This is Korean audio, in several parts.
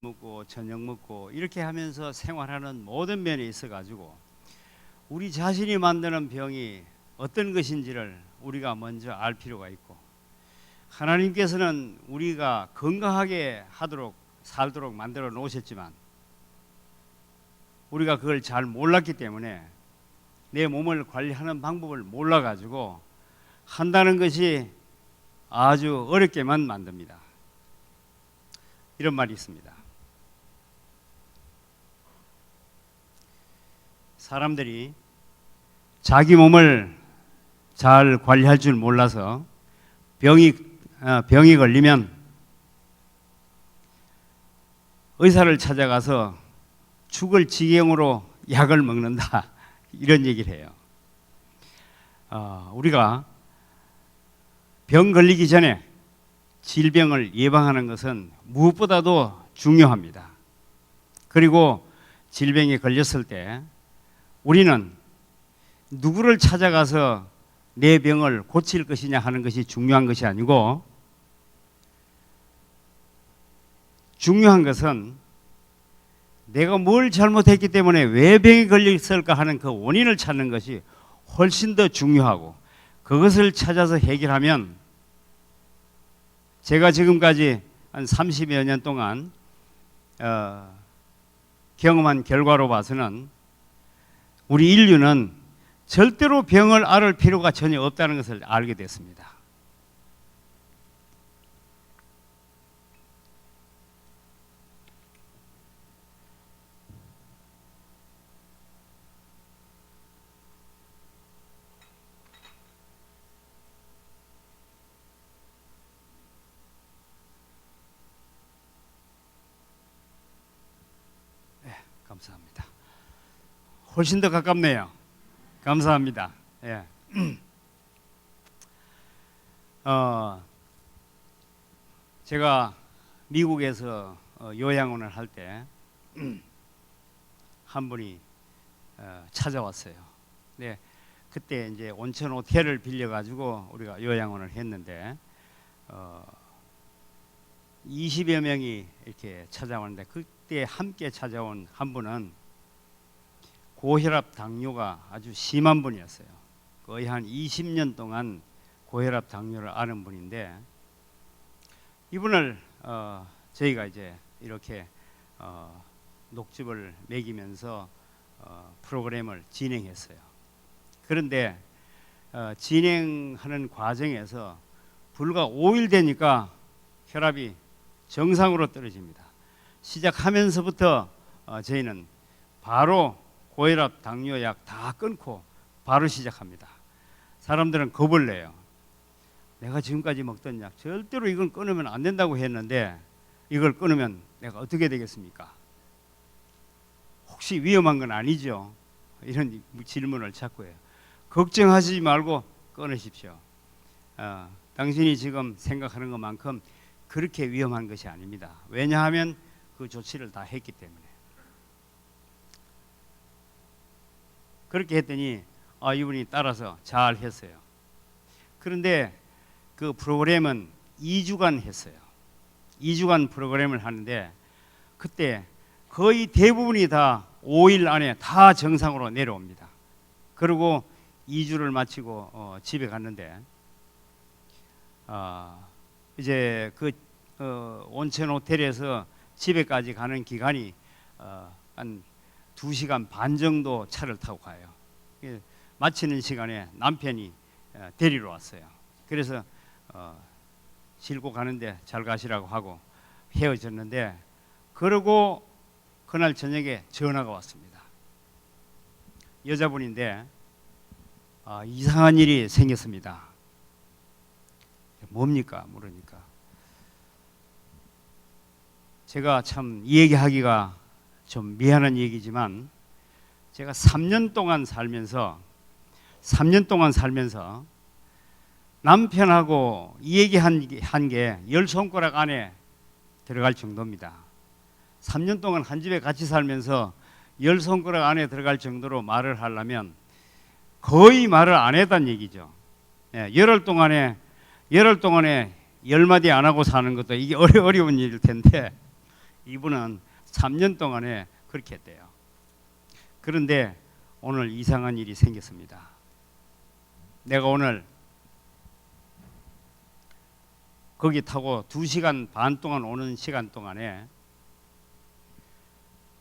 먹고 저녁 먹고 이렇게 하면서 생활하는 모든 면에 있어 가지고 우리 자신이 만드는 병이 어떤 것인지를 우리가 먼저 알 필요가 있고, 하나님께서는 우리가 건강하게 하도록 살도록 만들어 놓으셨지만 우리가 그걸 잘 몰랐기 때문에 내 몸을 관리하는 방법을 몰라 가지고 한다는 것이 아주 어렵게만 만듭니다. 이런 말이 있습니다. 사람들이 자기 몸을 잘 관리할 줄 몰라서 병이 걸리면 의사를 찾아가서 죽을 지경으로 약을 먹는다, 이런 얘기를 해요. 우리가 병 걸리기 전에 질병을 예방하는 것은 무엇보다도 중요합니다. 그리고 질병에 걸렸을 때 우리는 누구를 찾아가서 내 병을 고칠 것이냐 하는 것이 중요한 것이 아니고, 중요한 것은 내가 뭘 잘못했기 때문에 왜 병이 걸렸을까 하는 그 원인을 찾는 것이 훨씬 더 중요하고, 그것을 찾아서 해결하면, 제가 지금까지 한 30여 년 동안 경험한 결과로 봐서는 우리 인류는 절대로 병을 앓을 필요가 전혀 없다는 것을 알게 됐습니다. 네, 감사합니다. 훨씬 더 가깝네요. 감사합니다. 예. 제가 미국에서 요양원을 할 때 한 분이 찾아왔어요. 네, 그때 이제 온천 호텔을 빌려가지고 우리가 요양원을 했는데 20여 명이 이렇게 찾아왔는데, 그때 함께 찾아온 한 분은 고혈압 당뇨가 아주 심한 분이었어요. 거의 한 20년 동안 고혈압 당뇨를 앓은 분인데, 이분을 저희가 이제 이렇게 녹즙을 먹이면서 프로그램을 진행했어요. 그런데 진행하는 과정에서 불과 5일 되니까 혈압이 정상으로 떨어집니다. 시작하면서부터 저희는 바로 고혈압 당뇨약 다 끊고 바로 시작합니다. 사람들은 겁을 내요. 내가 지금까지 먹던 약 절대로 이건 끊으면 안 된다고 했는데 이걸 끊으면 내가 어떻게 되겠습니까? 혹시 위험한 건 아니죠? 이런 질문을 자꾸 해요. 걱정하지 말고 끊으십시오. 당신이 지금 생각하는 것만큼 그렇게 위험한 것이 아닙니다. 왜냐하면 그 조치를 다 했기 때문에. 그렇게 했더니 이분이 따라서 잘 했어요. 그런데 그 프로그램은 2주간 했어요. 2주간 프로그램을 하는데 그때 거의 대부분이 다 5일 안에 다 정상으로 내려옵니다. 그리고 2주를 마치고 집에 갔는데 이제 그 온천 호텔에서 집에까지 가는 기간이 한 2시간 반 정도 차를 타고 가요. 마치는 시간에 남편이 데리러 왔어요. 그래서 싣고 가는데 잘 가시라고 하고 헤어졌는데, 그러고 그날 저녁에 전화가 왔습니다. 여자분인데 이상한 일이 생겼습니다. 뭡니까? 물으니까 제가 참 이 얘기하기가 좀 미안한 얘기지만, 제가 3년 동안 살면서 남편하고 이 얘기한 게 10손가락 안에 들어갈 정도입니다. 3년 동안 한 집에 같이 살면서 10손가락 안에 들어갈 정도로 말을 하려면 거의 말을 안 했다는 얘기죠. 열흘 동안에 10마디 안 하고 사는 것도 이게 어려운 일일 텐데 이분은 3년 동안에 그렇게 했대요. 그런데 오늘 이상한 일이 생겼습니다. 내가 오늘 거기 타고 2시간 반 동안 오는 시간 동안에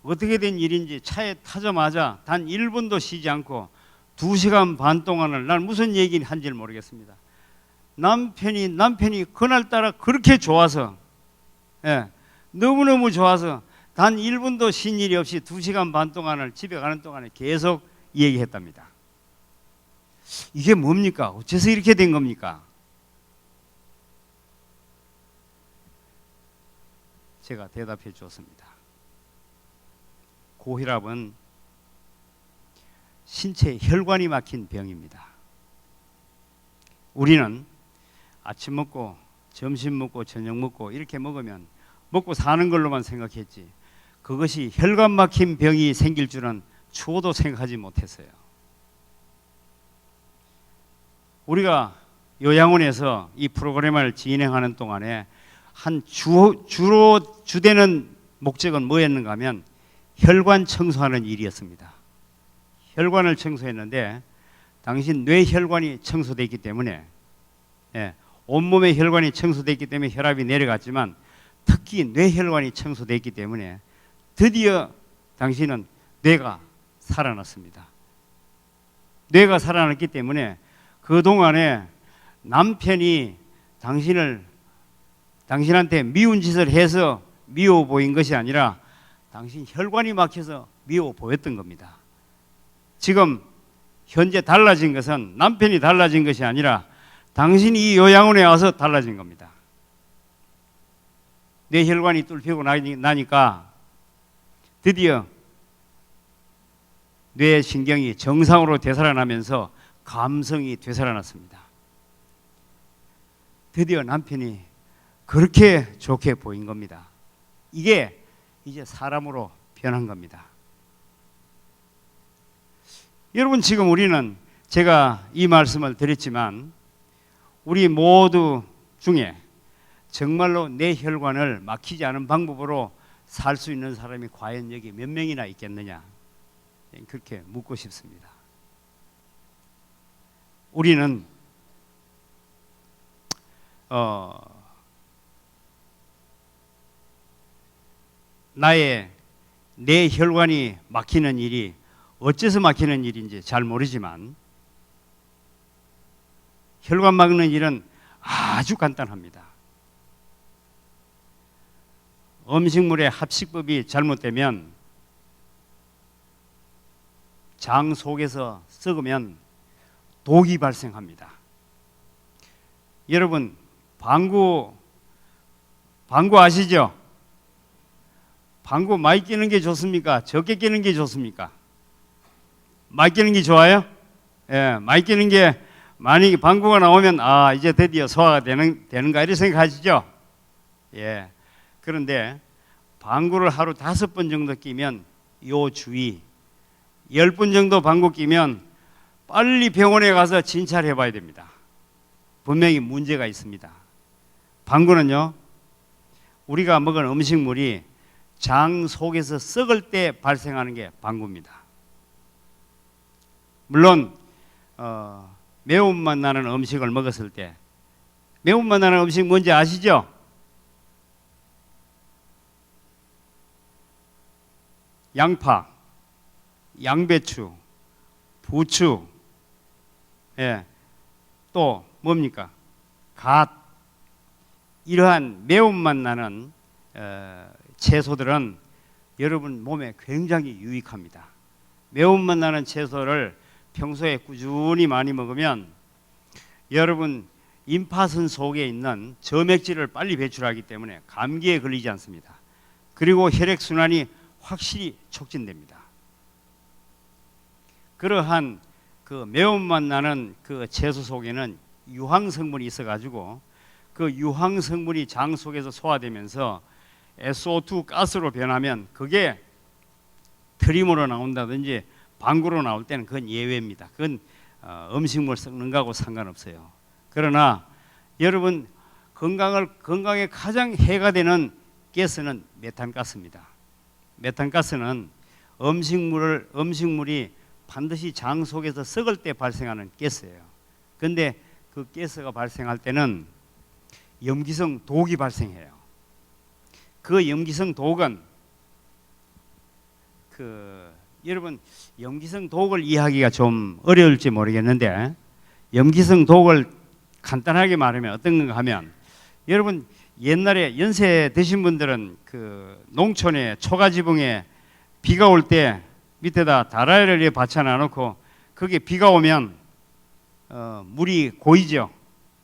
어떻게 된 일인지 차에 타자마자 단 1분도 쉬지 않고 2시간 반 동안을 난 무슨 얘기를 한지를 모르겠습니다. 남편이 그날따라 그렇게 좋아서, 너무너무 좋아서 단 1분도 쉰 일이 없이 2시간 반 동안을 집에 가는 동안에 계속 얘기했답니다. 이게 뭡니까? 어째서 이렇게 된 겁니까? 제가 대답해 주었습니다. 고혈압은 신체 혈관이 막힌 병입니다. 우리는 아침 먹고 점심 먹고 저녁 먹고 이렇게 먹으면 먹고 사는 걸로만 생각했지, 그것이 혈관 막힌 병이 생길 줄은 추호도 생각하지 못했어요. 우리가 요양원에서 이 프로그램을 진행하는 동안에 주로 주되는 목적은 뭐였는가 하면 혈관 청소하는 일이었습니다. 혈관을 청소했는데 당신 뇌혈관이 청소됐기 때문에, 온몸의 혈관이 청소됐기 때문에 혈압이 내려갔지만 특히 뇌혈관이 청소됐기 때문에 드디어 당신은 뇌가 살아났습니다. 뇌가 살아났기 때문에 그동안에 남편이 당신한테 미운 짓을 해서 미워 보인 것이 아니라 당신 혈관이 막혀서 미워 보였던 겁니다. 지금 현재 달라진 것은 남편이 달라진 것이 아니라 당신이 이 요양원에 와서 달라진 겁니다. 내 혈관이 뚫히고 나니까 드디어 뇌 신경이 정상으로 되살아나면서 감성이 되살아났습니다. 드디어 남편이 그렇게 좋게 보인 겁니다. 이게 이제 사람으로 변한 겁니다. 여러분, 지금 우리는 제가 이 말씀을 드렸지만 우리 모두 중에 정말로 내 혈관을 막히지 않은 방법으로 살 수 있는 사람이 과연 여기 몇 명이나 있겠느냐, 그렇게 묻고 싶습니다. 우리는 나의 내 혈관이 막히는 일이 어째서 막히는 일인지 잘 모르지만 혈관 막는 일은 아주 간단합니다. 음식물의 합식법이 잘못되면 장 속에서 썩으면 독이 발생합니다. 여러분, 방구 아시죠? 방구 많이 끼는 게 좋습니까? 적게 끼는 게 좋습니까? 많이 끼는 게 좋아요? 많이 끼는 게, 만약에 방구가 나오면 이제 드디어 소화가 되는가 이렇게 생각하시죠? 그런데 방구를 하루 5번 정도 끼면 요 주의, 10번 정도 방구 끼면 빨리 병원에 가서 진찰해 봐야 됩니다. 분명히 문제가 있습니다. 방구는요, 우리가 먹은 음식물이 장 속에서 썩을 때 발생하는 게 방구입니다. 물론 매운맛 나는 음식을 먹었을 때, 매운맛 나는 음식 뭔지 아시죠? 양파, 양배추, 부추, 또 뭡니까? 갓. 이러한 매운맛 나는 채소들은 여러분 몸에 굉장히 유익합니다. 매운맛 나는 채소를 평소에 꾸준히 많이 먹으면 여러분 임파선 속에 있는 점액질을 빨리 배출하기 때문에 감기에 걸리지 않습니다. 그리고 혈액순환이 확실히 촉진됩니다. 그러한 그 매운맛 나는 그 채소 속에는 유황성분이 있어가지고 그 유황성분이 장 속에서 소화되면서 SO2 가스로 변하면 그게 트림으로 나온다든지 방구로 나올 때는 그건 예외입니다. 그건 음식물 썩는 거하고 상관없어요. 그러나 여러분 건강에 가장 해가 되는 가스는 메탄가스입니다. 메탄가스는 음식물이 반드시 장 속에서 썩을 때 발생하는 가스예요. 그런데 그 가스가 발생할 때는 염기성 독이 발생해요. 그 염기성 독은 여러분 염기성 독을 이해하기가 좀 어려울지 모르겠는데, 염기성 독을 간단하게 말하면 어떤 건가 하면, 여러분 옛날에 연세 드신 분들은 그 농촌에 초가지붕에 비가 올 때 밑에다 다라이를 받쳐놔 놓고 거기에 비가 오면 물이 고이죠.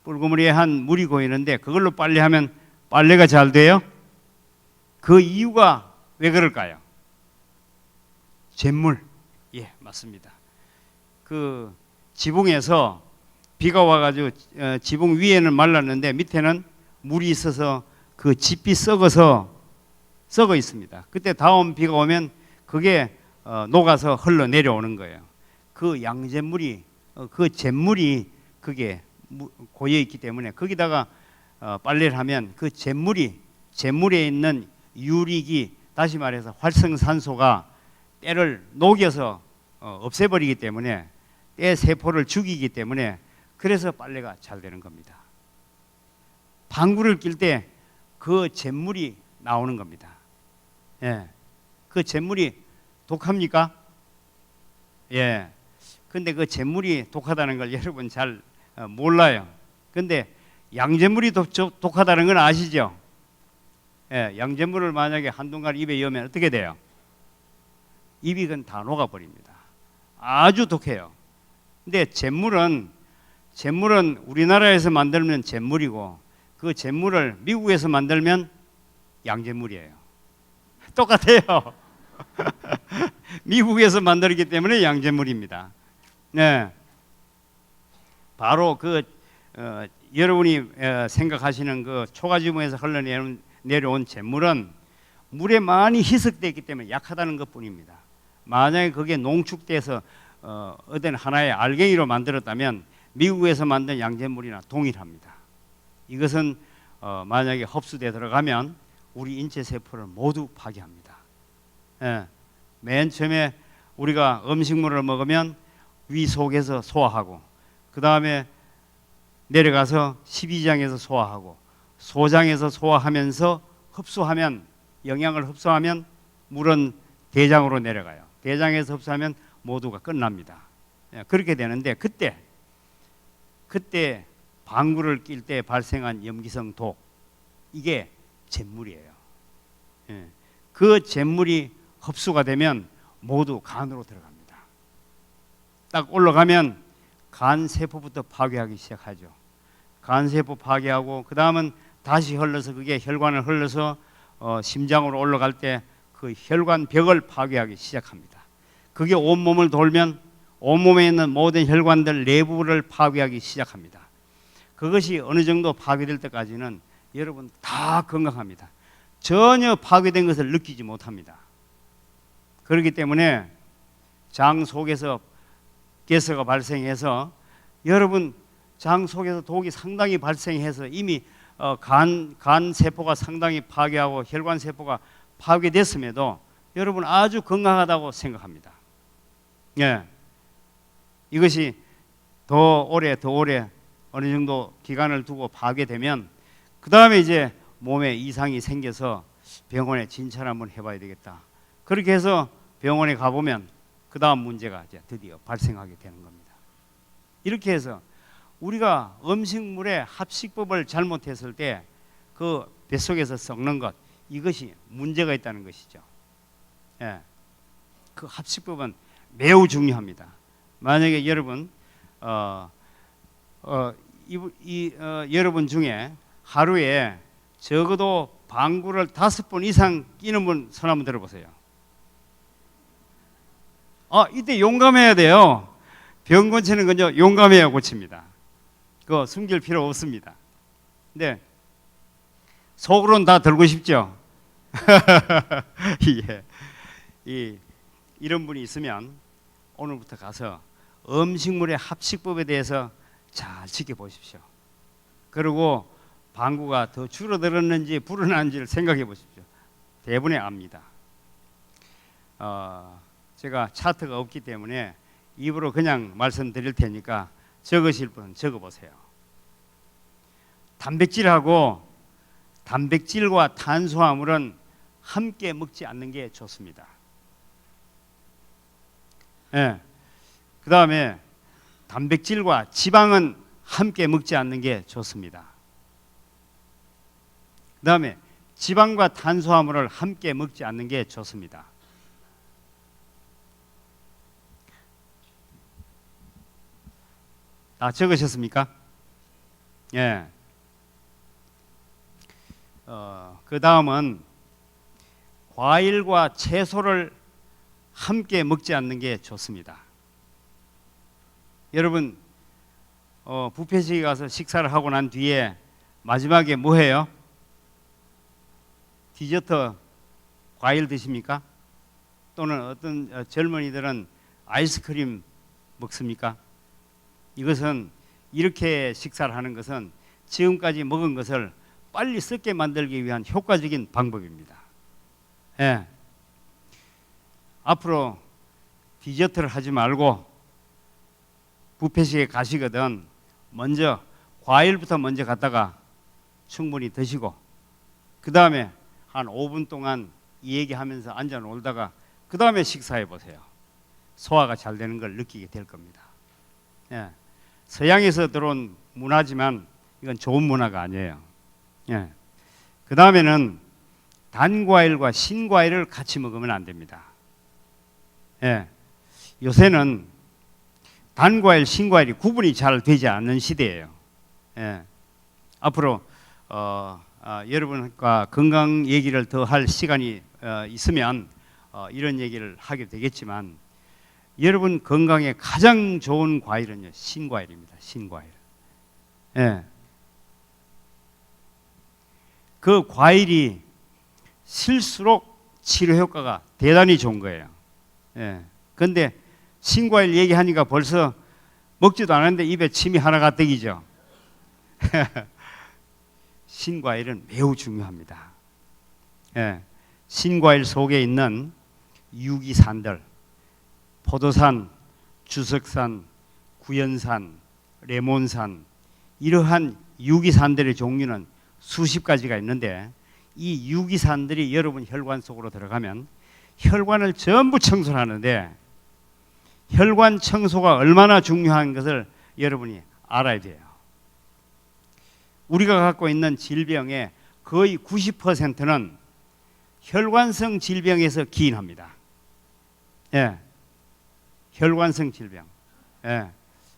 붉은물이한 물이 고이는데 그걸로 빨래하면 빨래가 잘 돼요. 그 이유가 왜 그럴까요? 잿물. 예, 맞습니다. 그 지붕에서 비가 와가지고 지붕 위에는 말랐는데 밑에는 물이 있어서 그 집이 썩어 있습니다. 그때 다음 비가 오면 그게 녹아서 흘러 내려오는 거예요. 그 양잿물이 그 잿물이 그게 고여 있기 때문에 거기다가 빨래를 하면 그 잿물에 있는 유릭이, 다시 말해서 활성산소가 때를 녹여서 없애버리기 때문에 때 세포를 죽이기 때문에 그래서 빨래가 잘 되는 겁니다. 방구를 낄 때 그 잿물이 나오는 겁니다. 예, 그 잿물이 독합니까? 예. 근데 그 잿물이 독하다는 걸 여러분 잘 몰라요. 근데 양잿물이 독하다는 건 아시죠? 예, 양잿물을 만약에 한동안 입에 넣으면 어떻게 돼요? 입이 다 녹아버립니다. 아주 독해요. 근데 잿물은 우리나라에서 만들면 잿물이고 그 잿물을 미국에서 만들면 양잿물이에요. 똑같아요. 미국에서 만들기 때문에 양잿물입니다. 네, 바로 여러분이 생각하시는 그 초가지붕에서 흘러내려온 잿물은 물에 많이 희석되어 있기 때문에 약하다는 것뿐입니다. 만약에 그게 농축돼서 어떤 하나의 알갱이로 만들었다면 미국에서 만든 양잿물이나 동일합니다. 이것은 만약에 흡수돼 들어가면 우리 인체 세포를 모두 파괴합니다. 예, 맨 처음에 우리가 음식물을 먹으면 위 속에서 소화하고, 그 다음에 내려가서 십이장에서 소화하고, 소장에서 소화하면서 영양을 흡수하면 물은 대장으로 내려가요. 대장에서 흡수하면 모두가 끝납니다. 예, 그렇게 되는데 그때 방구를 낄 때 발생한 염기성 독, 이게 잿물이에요. 예, 그 잿물이 흡수가 되면 모두 간으로 들어갑니다. 딱 올라가면 간 세포부터 파괴하기 시작하죠. 간 세포 파괴하고 그 다음은 다시 흘러서 그게 혈관을 흘러서 심장으로 올라갈 때 그 혈관 벽을 파괴하기 시작합니다. 그게 온몸을 돌면 온몸에 있는 모든 혈관들 내부를 파괴하기 시작합니다. 그것이 어느 정도 파괴될 때까지는 여러분 다 건강합니다. 전혀 파괴된 것을 느끼지 못합니다. 그렇기 때문에 장 속에서 가스가 발생해서 여러분 장 속에서 독이 상당히 발생해서 이미 간 세포가 상당히 파괴하고 혈관 세포가 파괴됐음에도 여러분 아주 건강하다고 생각합니다. 예, 이것이 더 오래 어느 정도 기간을 두고 파괴되면 그 다음에 이제 몸에 이상이 생겨서 병원에 진찰 한번 해봐야 되겠다. 그렇게 해서 병원에 가보면 그 다음 문제가 이제 드디어 발생하게 되는 겁니다. 이렇게 해서 우리가 음식물의 합식법을 잘못했을 때 그 뱃속에서 썩는 것, 이것이 문제가 있다는 것이죠. 예, 그 합식법은 매우 중요합니다. 만약에 여러분 여러분 중에 하루에 적어도 방구를 5번 이상 끼는 분 손 한번 들어보세요. 이때 용감해야 돼요. 병 고치는 건요, 용감해야 고칩니다. 그거 숨길 필요 없습니다. 근데 속으로는 다 들고 싶죠. 예. 이런 분이 있으면 오늘부터 가서 음식물의 합식법에 대해서 잘 지켜보십시오. 그리고 방구가 더 줄어들었는지 불어났는지를 생각해 보십시오. 대부분이 압니다. 제가 차트가 없기 때문에 입으로 그냥 말씀드릴 테니까 적으실 분은 적어보세요. 단백질과 탄수화물은 함께 먹지 않는 게 좋습니다. 예. 그 다음에 단백질과 지방은 함께 먹지 않는 게 좋습니다. 그 다음에 지방과 탄수화물을 함께 먹지 않는 게 좋습니다. 다 적으셨습니까? 예. 그 다음은 과일과 채소를 함께 먹지 않는 게 좋습니다. 여러분 뷔페식에 가서 식사를 하고 난 뒤에 마지막에 뭐 해요? 디저트 과일 드십니까? 또는 어떤 젊은이들은 아이스크림 먹습니까? 이것은 이렇게 식사를 하는 것은 지금까지 먹은 것을 빨리 썩게 만들기 위한 효과적인 방법입니다. 예. 앞으로 디저트를 하지 말고 뷔페식에 가시거든 먼저 과일부터 먼저 갖다가 충분히 드시고 그 다음에 한 5분 동안 이 얘기하면서 앉아 놀다가 그 다음에 식사해 보세요. 소화가 잘 되는 걸 느끼게 될 겁니다. 예. 서양에서 들어온 문화지만 이건 좋은 문화가 아니에요. 예. 그 다음에는 단과일과 신과일을 같이 먹으면 안 됩니다. 예. 요새는 단과일, 신과일이 구분이 잘 되지 않는 시대예요. 예. 앞으로 여러분과 건강 얘기를 더 할 시간이 있으면 이런 얘기를 하게 되겠지만 여러분 건강에 가장 좋은 과일은요 신과일입니다. 신과일. 예. 그 과일이 실수록 치료 효과가 대단히 좋은 거예요. 예. 근데 신과일 얘기하니까 벌써 먹지도 않았는데 입에 침이 하나 가득이죠. 신과일은 매우 중요합니다. 예. 신과일 속에 있는 유기산들, 포도산, 주석산, 구연산, 레몬산 이러한 유기산들의 종류는 수십 가지가 있는데 이 유기산들이 여러분 혈관 속으로 들어가면 혈관을 전부 청소를 하는데 혈관 청소가 얼마나 중요한 것을 여러분이 알아야 돼요. 우리가 갖고 있는 질병의 거의 90%는 혈관성 질병에서 기인합니다. 예. 혈관성 질병. 예.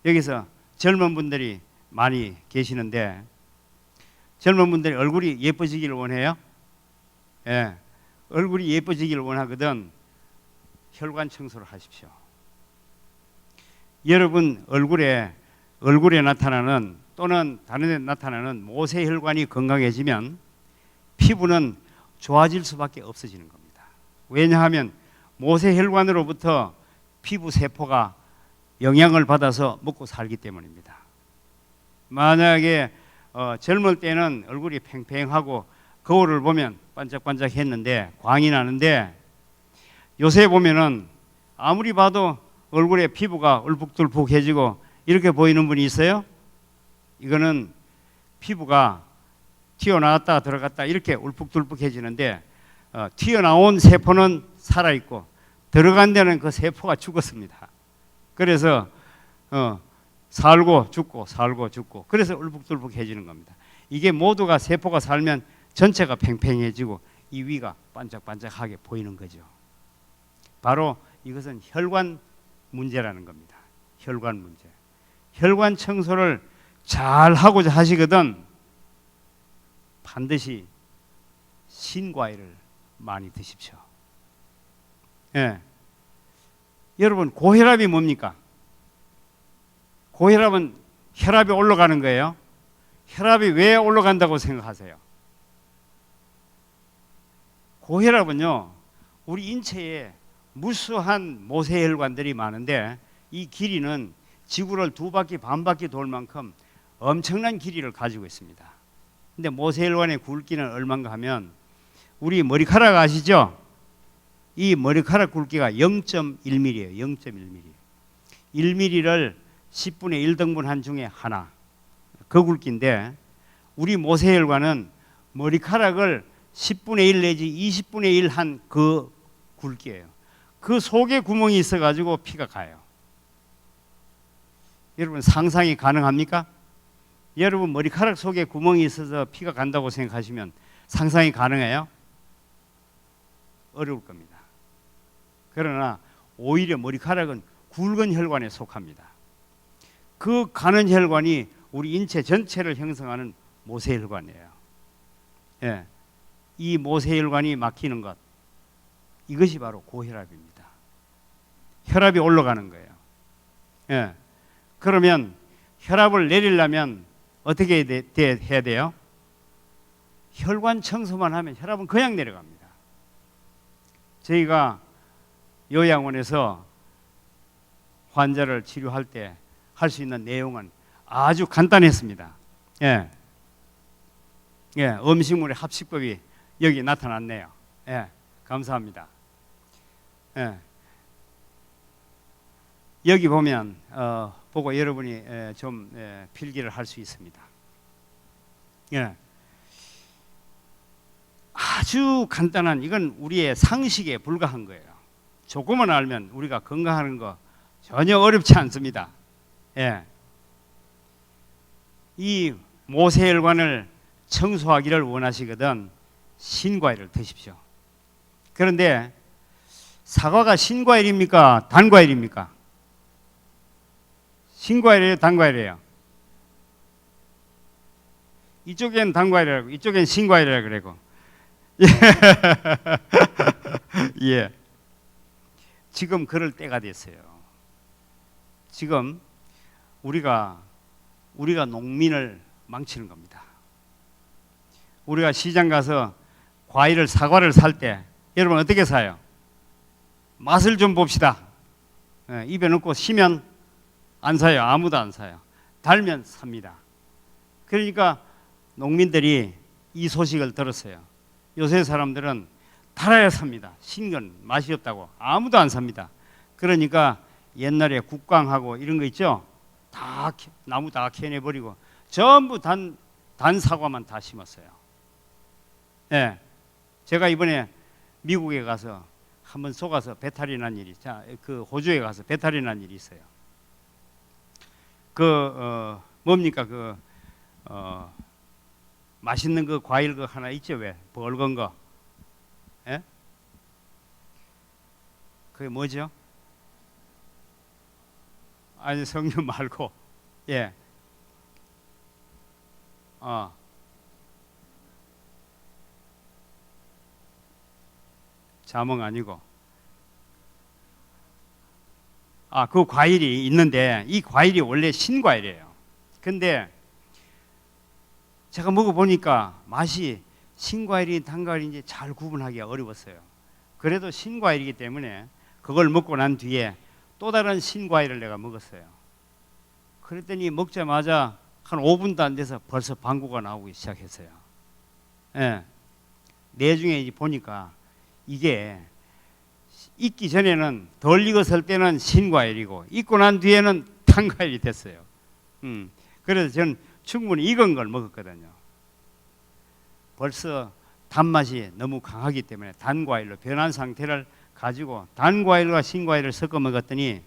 여기서 젊은 분들이 많이 계시는데 젊은 분들이 얼굴이 예뻐지기를 원해요? 예. 얼굴이 예뻐지기를 원하거든 혈관 청소를 하십시오. 여러분 얼굴에 나타나는 또는 다른 데 나타나는 모세혈관이 건강해지면 피부는 좋아질 수밖에 없어지는 겁니다. 왜냐하면 모세혈관으로부터 피부 세포가 영향을 받아서 먹고 살기 때문입니다. 만약에 젊을 때는 얼굴이 팽팽하고 거울을 보면 반짝반짝했는데 광이 나는데 요새 보면은 아무리 봐도 얼굴에 피부가 울북들북해지고 이렇게 보이는 분이 있어요? 이거는 피부가 튀어나왔다 들어갔다 이렇게 울북들북해지는데 튀어나온 세포는 살아있고 들어간 데는 그 세포가 죽었습니다. 그래서 살고 죽고 살고 죽고 그래서 울북들북해지는 겁니다. 이게 모두가 세포가 살면 전체가 팽팽해지고 이 위가 반짝반짝하게 보이는 거죠. 바로 이것은 혈관 문제라는 겁니다. 혈관 문제. 혈관 청소를 잘 하고자 하시거든 반드시 신과일을 많이 드십시오. 예. 여러분 고혈압이 뭡니까? 고혈압은 혈압이 올라가는 거예요. 혈압이 왜 올라간다고 생각하세요? 고혈압은요 우리 인체에 무수한 모세혈관들이 많은데 이 길이는 지구를 두 바퀴 반 바퀴 돌 만큼 엄청난 길이를 가지고 있습니다. 근데 모세혈관의 굵기는 얼마인가 하면 우리 머리카락 아시죠? 이 머리카락 굵기가 0.1mm예요. 0.1mm. 1mm를 10분의 1등분한 중에 하나. 그 굵기인데 우리 모세혈관은 머리카락을 10분의 1 내지 20분의 1 한 그 굵기예요. 그 속에 구멍이 있어가지고 피가 가요. 여러분 상상이 가능합니까? 여러분 머리카락 속에 구멍이 있어서 피가 간다고 생각하시면 상상이 가능해요? 어려울 겁니다. 그러나 오히려 머리카락은 굵은 혈관에 속합니다. 그 가는 혈관이 우리 인체 전체를 형성하는 모세혈관이에요. 예, 이 모세혈관이 막히는 것, 이것이 바로 고혈압입니다. 혈압이 올라가는 거예요. 예, 그러면 혈압을 내리려면 어떻게 해야 돼요? 혈관 청소만 하면 혈압은 그냥 내려갑니다. 저희가 요양원에서 환자를 치료할 때 할 수 있는 내용은 아주 간단했습니다. 예. 예, 음식물의 합식법이 여기 나타났네요. 예, 감사합니다. 예. 여기 보면 보고 여러분이 좀 필기를 할 수 있습니다. 예. 아주 간단한, 이건 우리의 상식에 불과한 거예요. 조금만 알면 우리가 건강하는 거 전혀 어렵지 않습니다. 예. 이 모세혈관을 청소하기를 원하시거든 신과일을 드십시오. 그런데 사과가 신과일입니까? 단과일입니까? 신과일이에요? 단과일이에요? 이쪽엔 단과일이라고 이쪽엔 신과일이라고 그러고. 예. 지금 그럴 때가 됐어요. 지금 우리가 농민을 망치는 겁니다. 우리가 시장 가서 과일을 사과를 살 때 여러분 어떻게 사요? 맛을 좀 봅시다. 예, 입에 넣고 시면 안 사요. 아무도 안 사요. 달면 삽니다. 그러니까 농민들이 이 소식을 들었어요. 요새 사람들은 달아야 삽니다. 신 건 맛이 없다고 아무도 안 삽니다. 그러니까 옛날에 국광하고 이런 거 있죠? 다 나무 다 캐내버리고 전부 단 사과만 다 심었어요. 예, 제가 이번에 미국에 가서 한번 속아서 배탈이 난 일이, 그 호주에 가서 배탈이 난 일이 있어요. 뭡니까 맛있는 그 과일 그 하나 있죠, 왜 벌건 거? 예? 그게 뭐죠? 아니 석류 말고, 예, 자몽 아니고, 그 과일이 있는데 이 과일이 원래 신과일이에요. 근데 제가 먹어보니까 맛이 신과일이 단과일인지 잘 구분하기가 어려웠어요. 그래도 신과일이기 때문에 그걸 먹고 난 뒤에 또 다른 신과일을 내가 먹었어요. 그랬더니 먹자마자 한 5분도 안 돼서 벌써 방구가 나오기 시작했어요. 예. 내중에 보니까 이게 익기 전에는 덜 익었을 때는 신과일이고 익고 난 뒤에는 단과일이 됐어요. 그래서 저는 충분히 익은 걸 먹었거든요. 벌써 단맛이 너무 강하기 때문에 단과일로 변한 상태를 가지고 단과일과 신과일을 섞어 먹었더니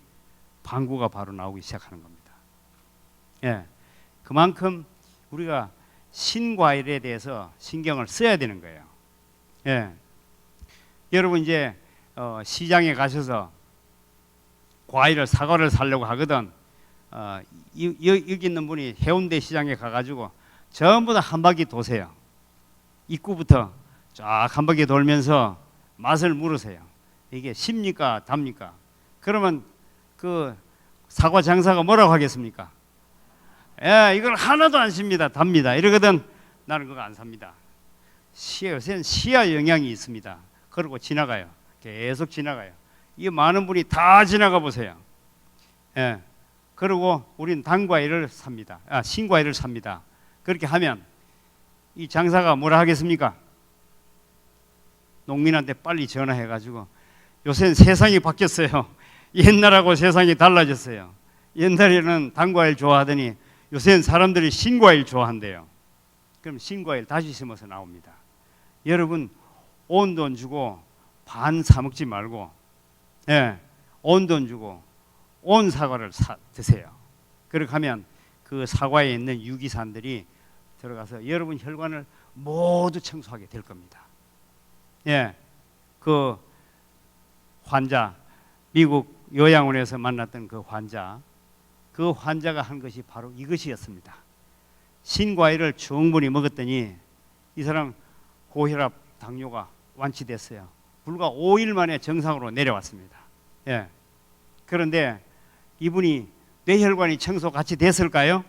방구가 바로 나오기 시작하는 겁니다. 예, 그만큼 우리가 신과일에 대해서 신경을 써야 되는 거예요. 예, 여러분 이제 시장에 가셔서 과일을 사과를 사려고 하거든. 여기 있는 분이 해운대 시장에 가가지고 전부 다 한 바퀴 도세요. 입구부터 쫙 한 바퀴 돌면서 맛을 물으세요. 이게 쉽니까 답니까? 그러면 그 사과 장사가 뭐라고 하겠습니까? 예, 이걸 하나도 안 쉽니다. 답니다. 이러거든. 나는 그거 안 삽니다. 요새는 시야 영향이 있습니다. 그러고 지나가요. 계속 지나가요. 이 많은 분이 다 지나가 보세요. 예, 그리고 우리는 단과일을 삽니다. 신과일을 삽니다. 그렇게 하면 이 장사가 뭐라 하겠습니까? 농민한테 빨리 전화해가지고 요새는 세상이 바뀌었어요. 옛날하고 세상이 달라졌어요. 옛날에는 단과일 좋아하더니 요새는 사람들이 신과일 좋아한대요. 그럼 신과일 다시 심어서 나옵니다. 여러분 온 돈 주고 반 사 먹지 말고, 온 돈 주고 온 사과를 드세요. 그렇게 하면 그 사과에 있는 유기산들이 들어가서 여러분 혈관을 모두 청소하게 될 겁니다. 그 환자, 미국 요양원에서 만났던 그 환자가 한 것이 바로 이것이었습니다. 신과일을 충분히 먹었더니 이 사람 고혈압, 당뇨가 완치됐어요. 불과 5일 만에 정상으로 내려왔습니다. 그런데 이분이 뇌혈관이 청소 같이 됐을까요?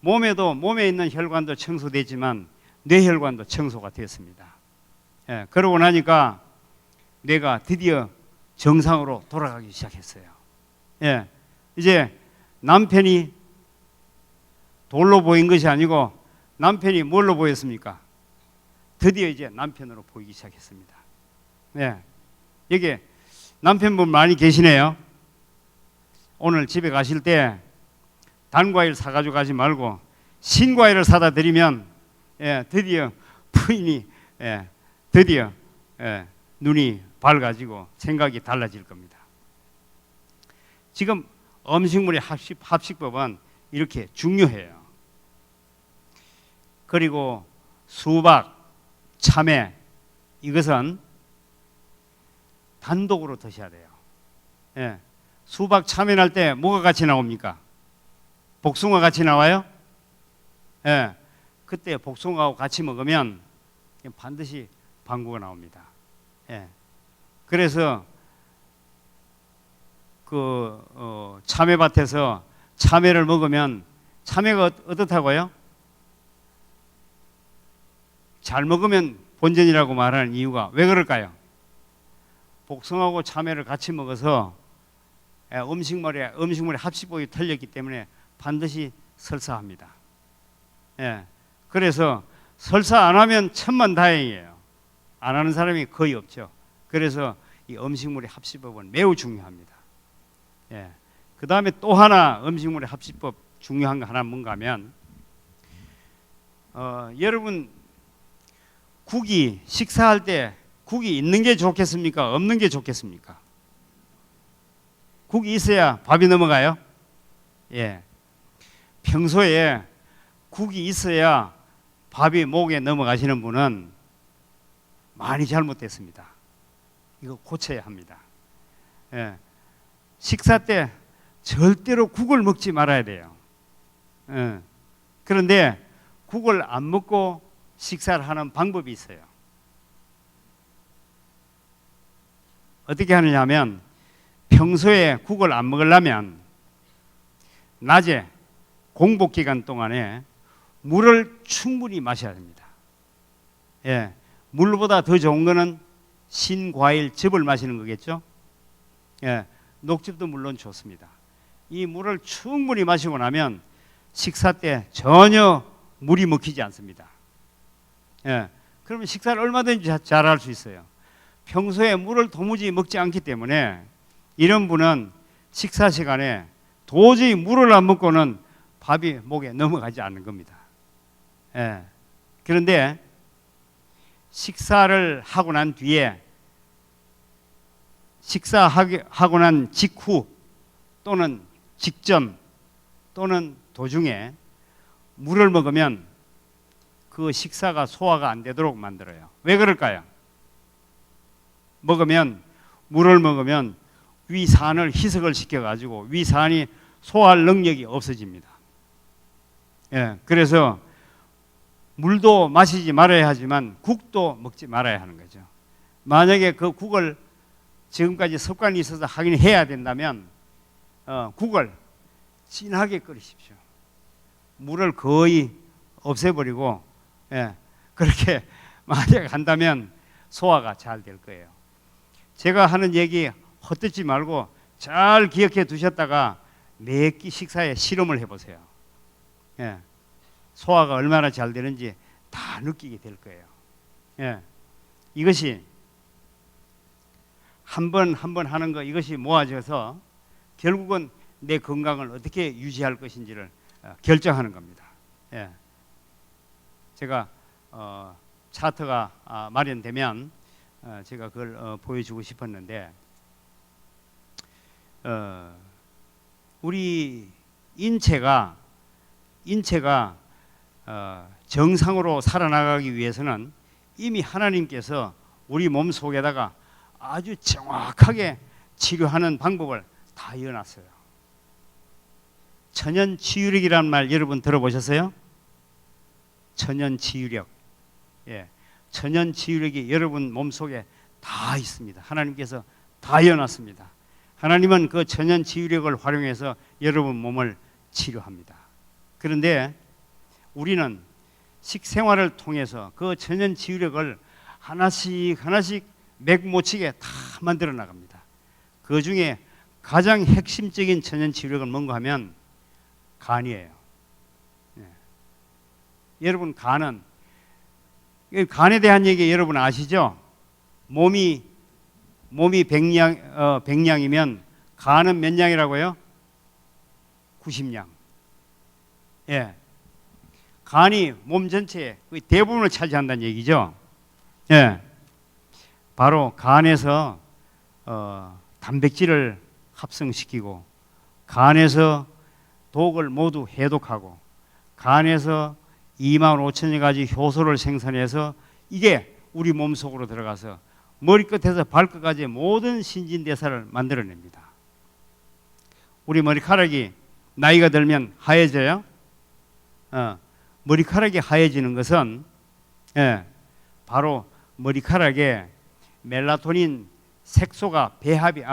몸에 있는 혈관도 청소되지만 뇌혈관도 청소가 됐습니다. 그러고 나니까 뇌가 드디어 정상으로 돌아가기 시작했어요. 이제 남편이 돌로 보인 것이 아니고 남편이 뭘로 보였습니까? 드디어 이제 남편으로 보이기 시작했습니다. 여기 남편분 많이 계시네요. 오늘 집에 가실 때 단과일 사가지고 가지 말고 신과일을 사다 드리면 드디어 부인이 드디어 눈이 밝아지고 생각이 달라질 겁니다. 지금 음식물의 합식법은 이렇게 중요해요. 그리고 수박, 참외 이것은 단독으로 드셔야 돼요. 수박, 참외 날 때 뭐가 같이 나옵니까? 복숭아 같이 나와요? 그때 복숭아하고 같이 먹으면 반드시 방구가 나옵니다. 그래서 참외밭에서 참외를 먹으면 참외가 어떻다고요? 잘 먹으면 본전이라고 말하는 이유가 왜 그럴까요? 복숭아하고 참외를 같이 먹어서 음식물의 합식법이 틀렸기 때문에 반드시 설사합니다. 그래서 설사 안 하면 천만다행이에요. 안 하는 사람이 거의 없죠. 그래서 이 음식물의 합식법은 매우 중요합니다. 그 다음에 또 하나 음식물의 합식법 중요한 거 하나 뭔가 하면 여러분 국이 식사할 때 국이 있는 게 좋겠습니까? 없는 게 좋겠습니까? 국이 있어야 밥이 넘어가요? 평소에 국이 있어야 밥이 목에 넘어가시는 분은 많이 잘못됐습니다. 이거 고쳐야 합니다. 식사 때 절대로 국을 먹지 말아야 돼요. 그런데 국을 안 먹고 식사를 하는 방법이 있어요. 어떻게 하느냐 하면 평소에 국을 안 먹으려면 낮에 공복 기간 동안에 물을 충분히 마셔야 됩니다. 물보다 더 좋은 거는 신과일 즙을 마시는 거겠죠. 녹즙도 물론 좋습니다. 이 물을 충분히 마시고 나면 식사 때 전혀 물이 먹히지 않습니다. 그러면 식사를 얼마든지 잘할 수 있어요. 평소에 물을 도무지 먹지 않기 때문에 이런 분은 식사 시간에 도저히 물을 안 먹고는 밥이 목에 넘어가지 않는 겁니다. 그런데 식사를 하고 난 뒤에 식사하고 난 직후 또는 직전 또는 도중에 물을 먹으면 그 식사가 소화가 안 되도록 만들어요. 왜 그럴까요? 물을 먹으면 위산을 희석을 시켜가지고 위산이 소화할 능력이 없어집니다. 그래서 물도 마시지 말아야 하지만 국도 먹지 말아야 하는 거죠. 만약에 그 국을 지금까지 습관이 있어서 하긴 해야 된다면 국을 진하게 끓이십시오. 물을 거의 없애버리고 그렇게 만약에 한다면 소화가 잘 될 거예요. 제가 하는 얘기 헛듣지 말고 잘 기억해 두셨다가 매 끼 식사에 실험을 해보세요. 소화가 얼마나 잘 되는지 다 느끼게 될 거예요. 예, 이것이 한 번 한 번 하는 거 이것이 모아져서 결국은 내 건강을 어떻게 유지할 것인지를 결정하는 겁니다. 예. 제가 차트가 마련되면 제가 그걸 보여주고 싶었는데 우리 인체가 정상으로 살아나가기 위해서는 이미 하나님께서 우리 몸 속에다가 아주 정확하게 치료하는 방법을 다 이어놨어요. 천연치유력이라는 말 여러분 들어보셨어요? 천연치유력. 예, 천연치유력이 여러분 몸속에 다 있습니다. 하나님께서 다 이어놨습니다. 하나님은 그 천연치유력을 활용해서 여러분 몸을 치료합니다. 그런데 우리는 식생활을 통해서 그 천연치유력을 하나씩 맥 못 치게 다 만들어 나갑니다. 그 중에 가장 핵심적인 천연치유력은 뭔가 하면 간이에요. 네. 여러분 간에 대한 얘기 여러분 아시죠? 몸이 100냥이면 간은 몇 냥이라고요? 90냥. 예. 간이 몸 전체의 대부분을 차지한다는 얘기죠. 예. 바로 간에서 단백질을 합성시키고 간에서 독을 모두 해독하고 간에서 25,000여 가지 효소를 생산해서 이게 우리 몸속으로 들어가서 머리끝에서 발끝까지 모든 신진대사를 만들어냅니다. 우리 머리카락이 나이가 들면 하얘져요. 머리카락이 하얘지는 것은 바로 머리카락에 멜라닌 색소가 배합이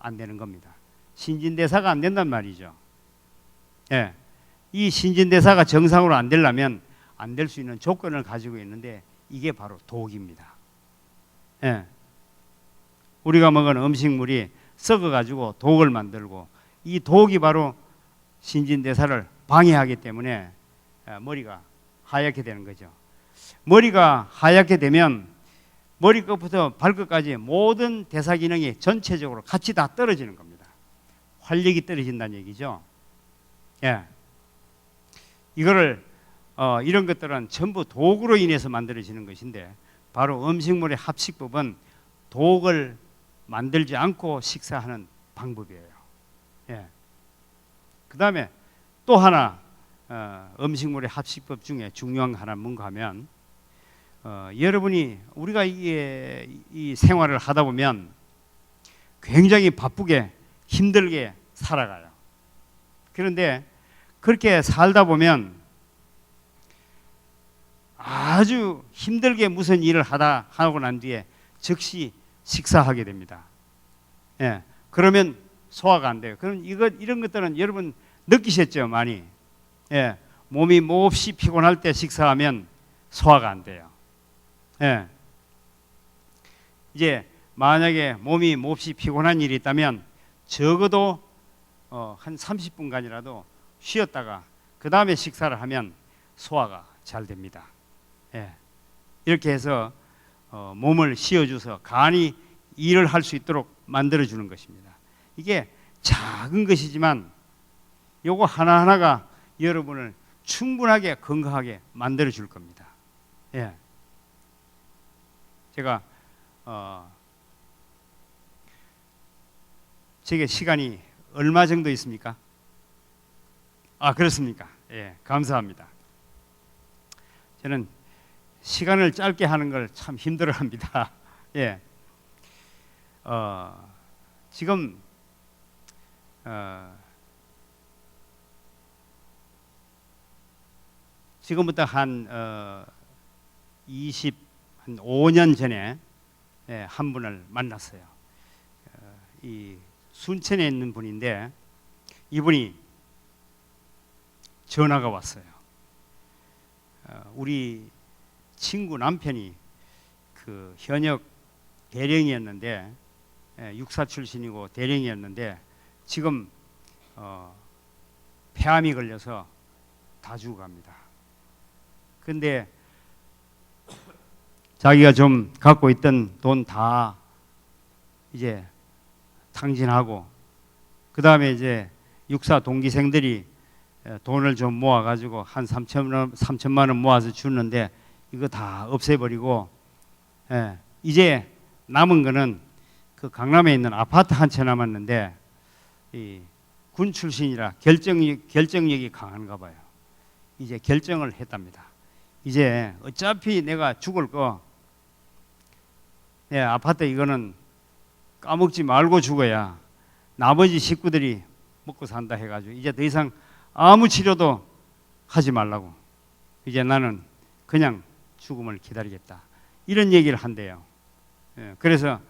안 되는 겁니다. 신진대사가 안 된단 말이죠. 예. 이 신진대사가 정상으로 안 되려면 안 될 수 있는 조건을 가지고 있는데 이게 바로 독입니다. 예. 우리가 먹은 음식물이 썩어가지고 독을 만들고 이 독이 바로 신진대사를 방해하기 때문에 머리가 하얗게 되는 거죠. 머리가 하얗게 되면 머리끝부터 발끝까지 모든 대사 기능이 전체적으로 같이 다 떨어지는 겁니다. 활력이 떨어진다는 얘기죠. 예. 이거를 이런 것들은 전부 독으로 인해서 만들어지는 것인데 바로 음식물의 합식법은 독을 만들지 않고 식사하는 방법이에요. 예. 그 다음에 또 하나 음식물의 합식법 중에 중요한 거 하나 뭔가 하면 여러분이 우리가 이 생활을 하다 보면 굉장히 바쁘게 힘들게 살아가요. 그런데 그렇게 살다 보면 아주 힘들게 무슨 일을 하고 난 뒤에 즉시 식사하게 됩니다. 예. 그러면 소화가 안 돼요. 그럼 이런 것들은 여러분 느끼셨죠, 많이. 예. 몸이 몹시 피곤할 때 식사하면 소화가 안 돼요. 예. 이제 만약에 몸이 몹시 피곤한 일이 있다면 적어도 한 30분간이라도 쉬었다가 그 다음에 식사를 하면 소화가 잘 됩니다. 예. 이렇게 해서 몸을 쉬어줘서 간이 일을 할 수 있도록 만들어주는 것입니다. 이게 작은 것이지만 요거 하나하나가 여러분을 충분하게 건강하게 만들어줄 겁니다. 예. 제가 제게 시간이 얼마 정도 있습니까? 그렇습니까? 예, 감사합니다. 저는 시간을 짧게 하는 걸 참 힘들어합니다. 예, 지금 지금부터 한 25년 전에 한 분을 만났어요. 이 순천에 있는 분인데 이분이 전화가 왔어요. 우리 친구 남편이 그 현역 대령이었는데 육사 출신이고 대령이었는데 지금 폐암이 걸려서 다 죽어갑니다. 근데 자기가 좀 갖고 있던 돈 다 이제 탕진하고, 그 다음에 이제 육사 동기생들이 돈을 좀 모아가지고 한 3천만 원 모아서 주는데 이거 다 없애버리고, 이제 남은 거는 그 강남에 있는 아파트 한 채 남았는데, 이 군 출신이라 결정력이 강한가 봐요. 이제 결정을 했답니다. 이제 어차피 내가 죽을 거, 아파트 이거는 까먹지 말고 죽어야 나머지 식구들이 먹고 산다 해가지고 이제 더 이상 아무 치료도 하지 말라고, 이제 나는 그냥 죽음을 기다리겠다, 이런 얘기를 한대요. 그래서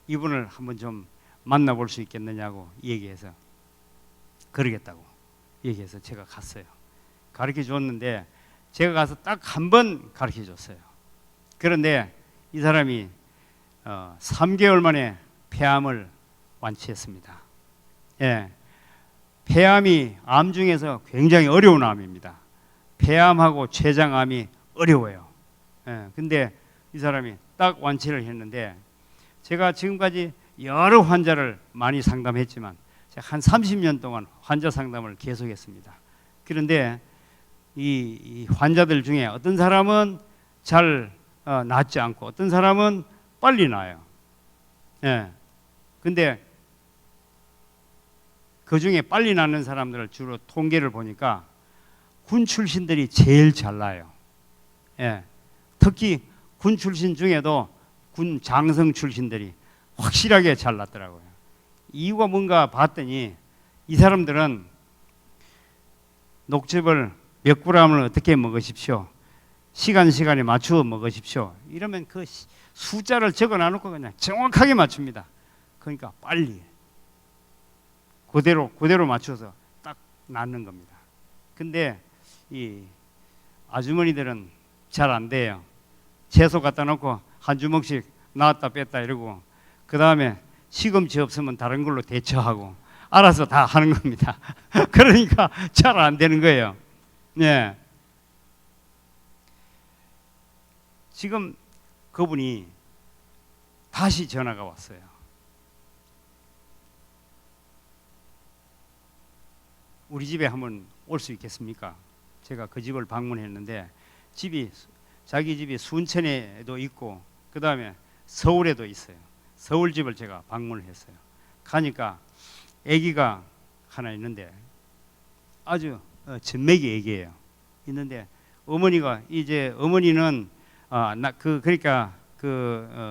이분을 한번 좀 만나볼 수 있겠느냐고 얘기해서 그러겠다고 얘기해서 제가 갔어요. 가르쳐 줬는데 제가 가서 딱 한 번 가르쳐 줬어요. 그런데 이 사람이 3개월 만에 폐암을 완치했습니다. 폐암이 암 중에서 굉장히 어려운 암입니다. 폐암하고 췌장암이 어려워요. 근데 이 사람이 딱 완치를 했는데, 제가 지금까지 여러 환자를 많이 상담했지만 제가 한 30년 동안 환자 상담을 계속했습니다. 그런데 이 환자들 중에 어떤 사람은 잘 낫지 않고 어떤 사람은 빨리 나아요. 근데 그 중에 빨리 낫는 사람들을 주로 통계를 보니까 군 출신들이 제일 잘 나요. 특히 군 출신 중에도 군 장성 출신들이 확실하게 잘 낫더라고요. 이유가 뭔가 봤더니 이 사람들은 녹즙을 몇 그램을 어떻게 먹으십시오, 시간에 맞추어 먹으십시오, 이러면 그 숫자를 적어 놔놓고 그냥 정확하게 맞춥니다. 그러니까 빨리 그대로 맞춰서 딱 낫는 겁니다. 근데 이 아주머니들은 잘 안 돼요. 채소 갖다 놓고 한 주먹씩 나왔다 뺐다 이러고, 그 다음에 시금치 없으면 다른 걸로 대처하고 알아서 다 하는 겁니다. 그러니까 잘 안 되는 거예요. 지금 그분이 다시 전화가 왔어요. 우리 집에 한번 올 수 있겠습니까? 제가 그 집을 방문했는데 자기 집이 순천에도 있고 그 다음에 서울에도 있어요. 서울 집을 제가 방문을 했어요. 가니까 아기가 하나 있는데 아주 전매기 아기예요. 있는데 어머니가 이제 어머니는 그러니까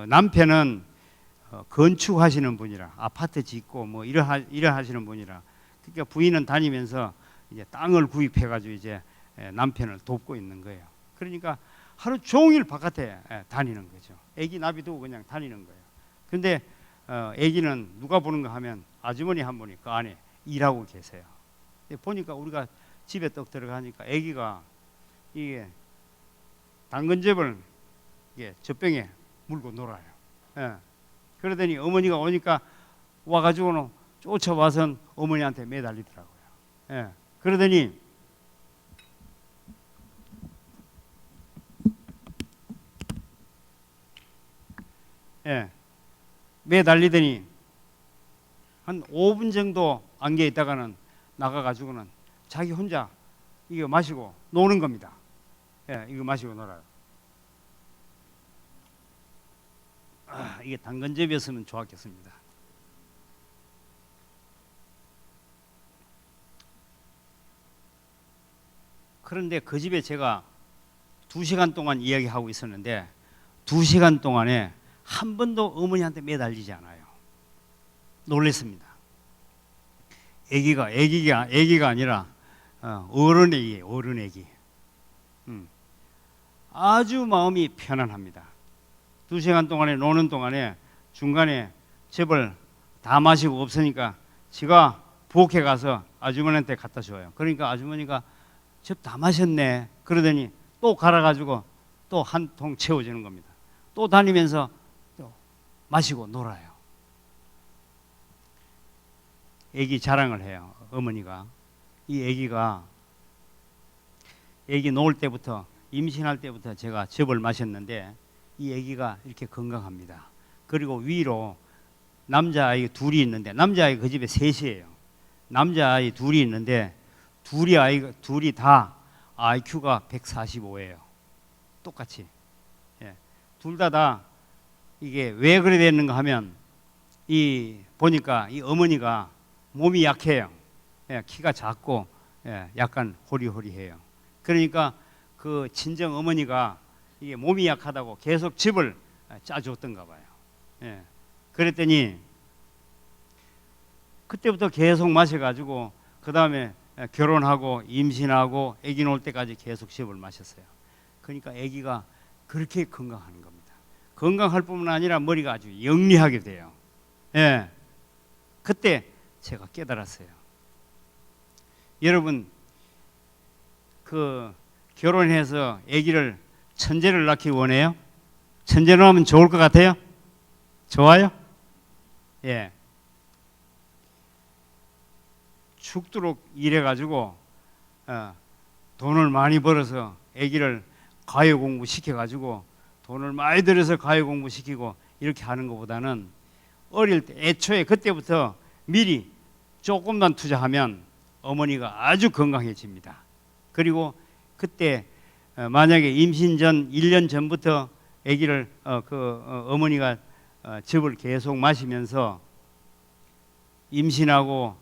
남편은 건축하시는 분이라 아파트 짓고 뭐 이러 하시는 분이라, 그러니까 부인은 다니면서 이제 땅을 구입해가지고 이제 남편을 돕고 있는 거예요. 그러니까 하루 종일 바깥에 다니는 거죠. 아기 나비두고 그냥 다니는 거예요. 근데 아기는 누가 보는가 하면 아주머니 한 분이 그 안에 일하고 계세요. 보니까 우리가 집에 떡 들어가니까 아기가 이게 당근즙을 젖병에 물고 놀아요. 그러더니 어머니가 오니까 와가지고는 쫓아와서 어머니한테 매달리더라고요. 그러더니 매달리더니 한 5분 정도 안겨 있다가는 나가가지고는 자기 혼자 이거 마시고 노는 겁니다. 이거 마시고 놀아요. 이게 당근즙이었으면 좋았겠습니다. 그런데 그 집에 제가 2시간 동안 이야기하고 있었는데 2시간 동안에 한 번도 어머니한테 매달리지 않아요. 놀랬습니다. 아기가 아니라 어른 애기예요. 어른 애기. 아주 마음이 편안합니다. 2시간 동안에 노는 동안에 중간에 즙을 다 마시고 없으니까 지가 부엌에 가서 아주머니한테 갖다 줘요. 그러니까 아주머니가 즙 다 마셨네 그러더니 또 갈아가지고 또 한 통 채워주는 겁니다. 또 다니면서 또 마시고 놀아요. 애기 자랑을 해요. 어머니가 이 애기가 애기 놓을 때부터 임신할 때부터 제가 즙을 마셨는데 이 아기가 이렇게 건강합니다. 그리고 위로 남자아이 둘이 있는데, 남자아이 그 집에 셋이에요. 남자아이 둘이 있는데 둘이 다 IQ가 145예요. 똑같이. 예. 둘 다 이게 왜 그래 됐는가 하면 보니까 이 어머니가 몸이 약해요. 예, 키가 작고 약간 호리호리해요. 그러니까 그 친정 어머니가 이게 몸이 약하다고 계속 집을 짜줬던가 봐요. 예. 그랬더니 그때부터 계속 마셔가지고 그 다음에 결혼하고 임신하고 아기 낳을 때까지 계속 집을 마셨어요. 그러니까 아기가 그렇게 건강한 겁니다. 건강할 뿐만 아니라 머리가 아주 영리하게 돼요. 예. 그때 제가 깨달았어요. 여러분, 그 결혼해서 아기를 천재를 낳기 원해요? 천재로 하면 좋을 것 같아요? 좋아요? 예. 죽도록 일해가지고 돈을 많이 벌어서 아기를 과외 공부 시켜가지고 돈을 많이 들여서 과외 공부 시키고 이렇게 하는 것보다는 어릴 때 애초에 그때부터 미리 조금만 투자하면 어머니가 아주 건강해집니다. 그리고 그때 만약에 임신 전 1년 전부터 아기를 어머니가 즙을 계속 마시면서 임신하고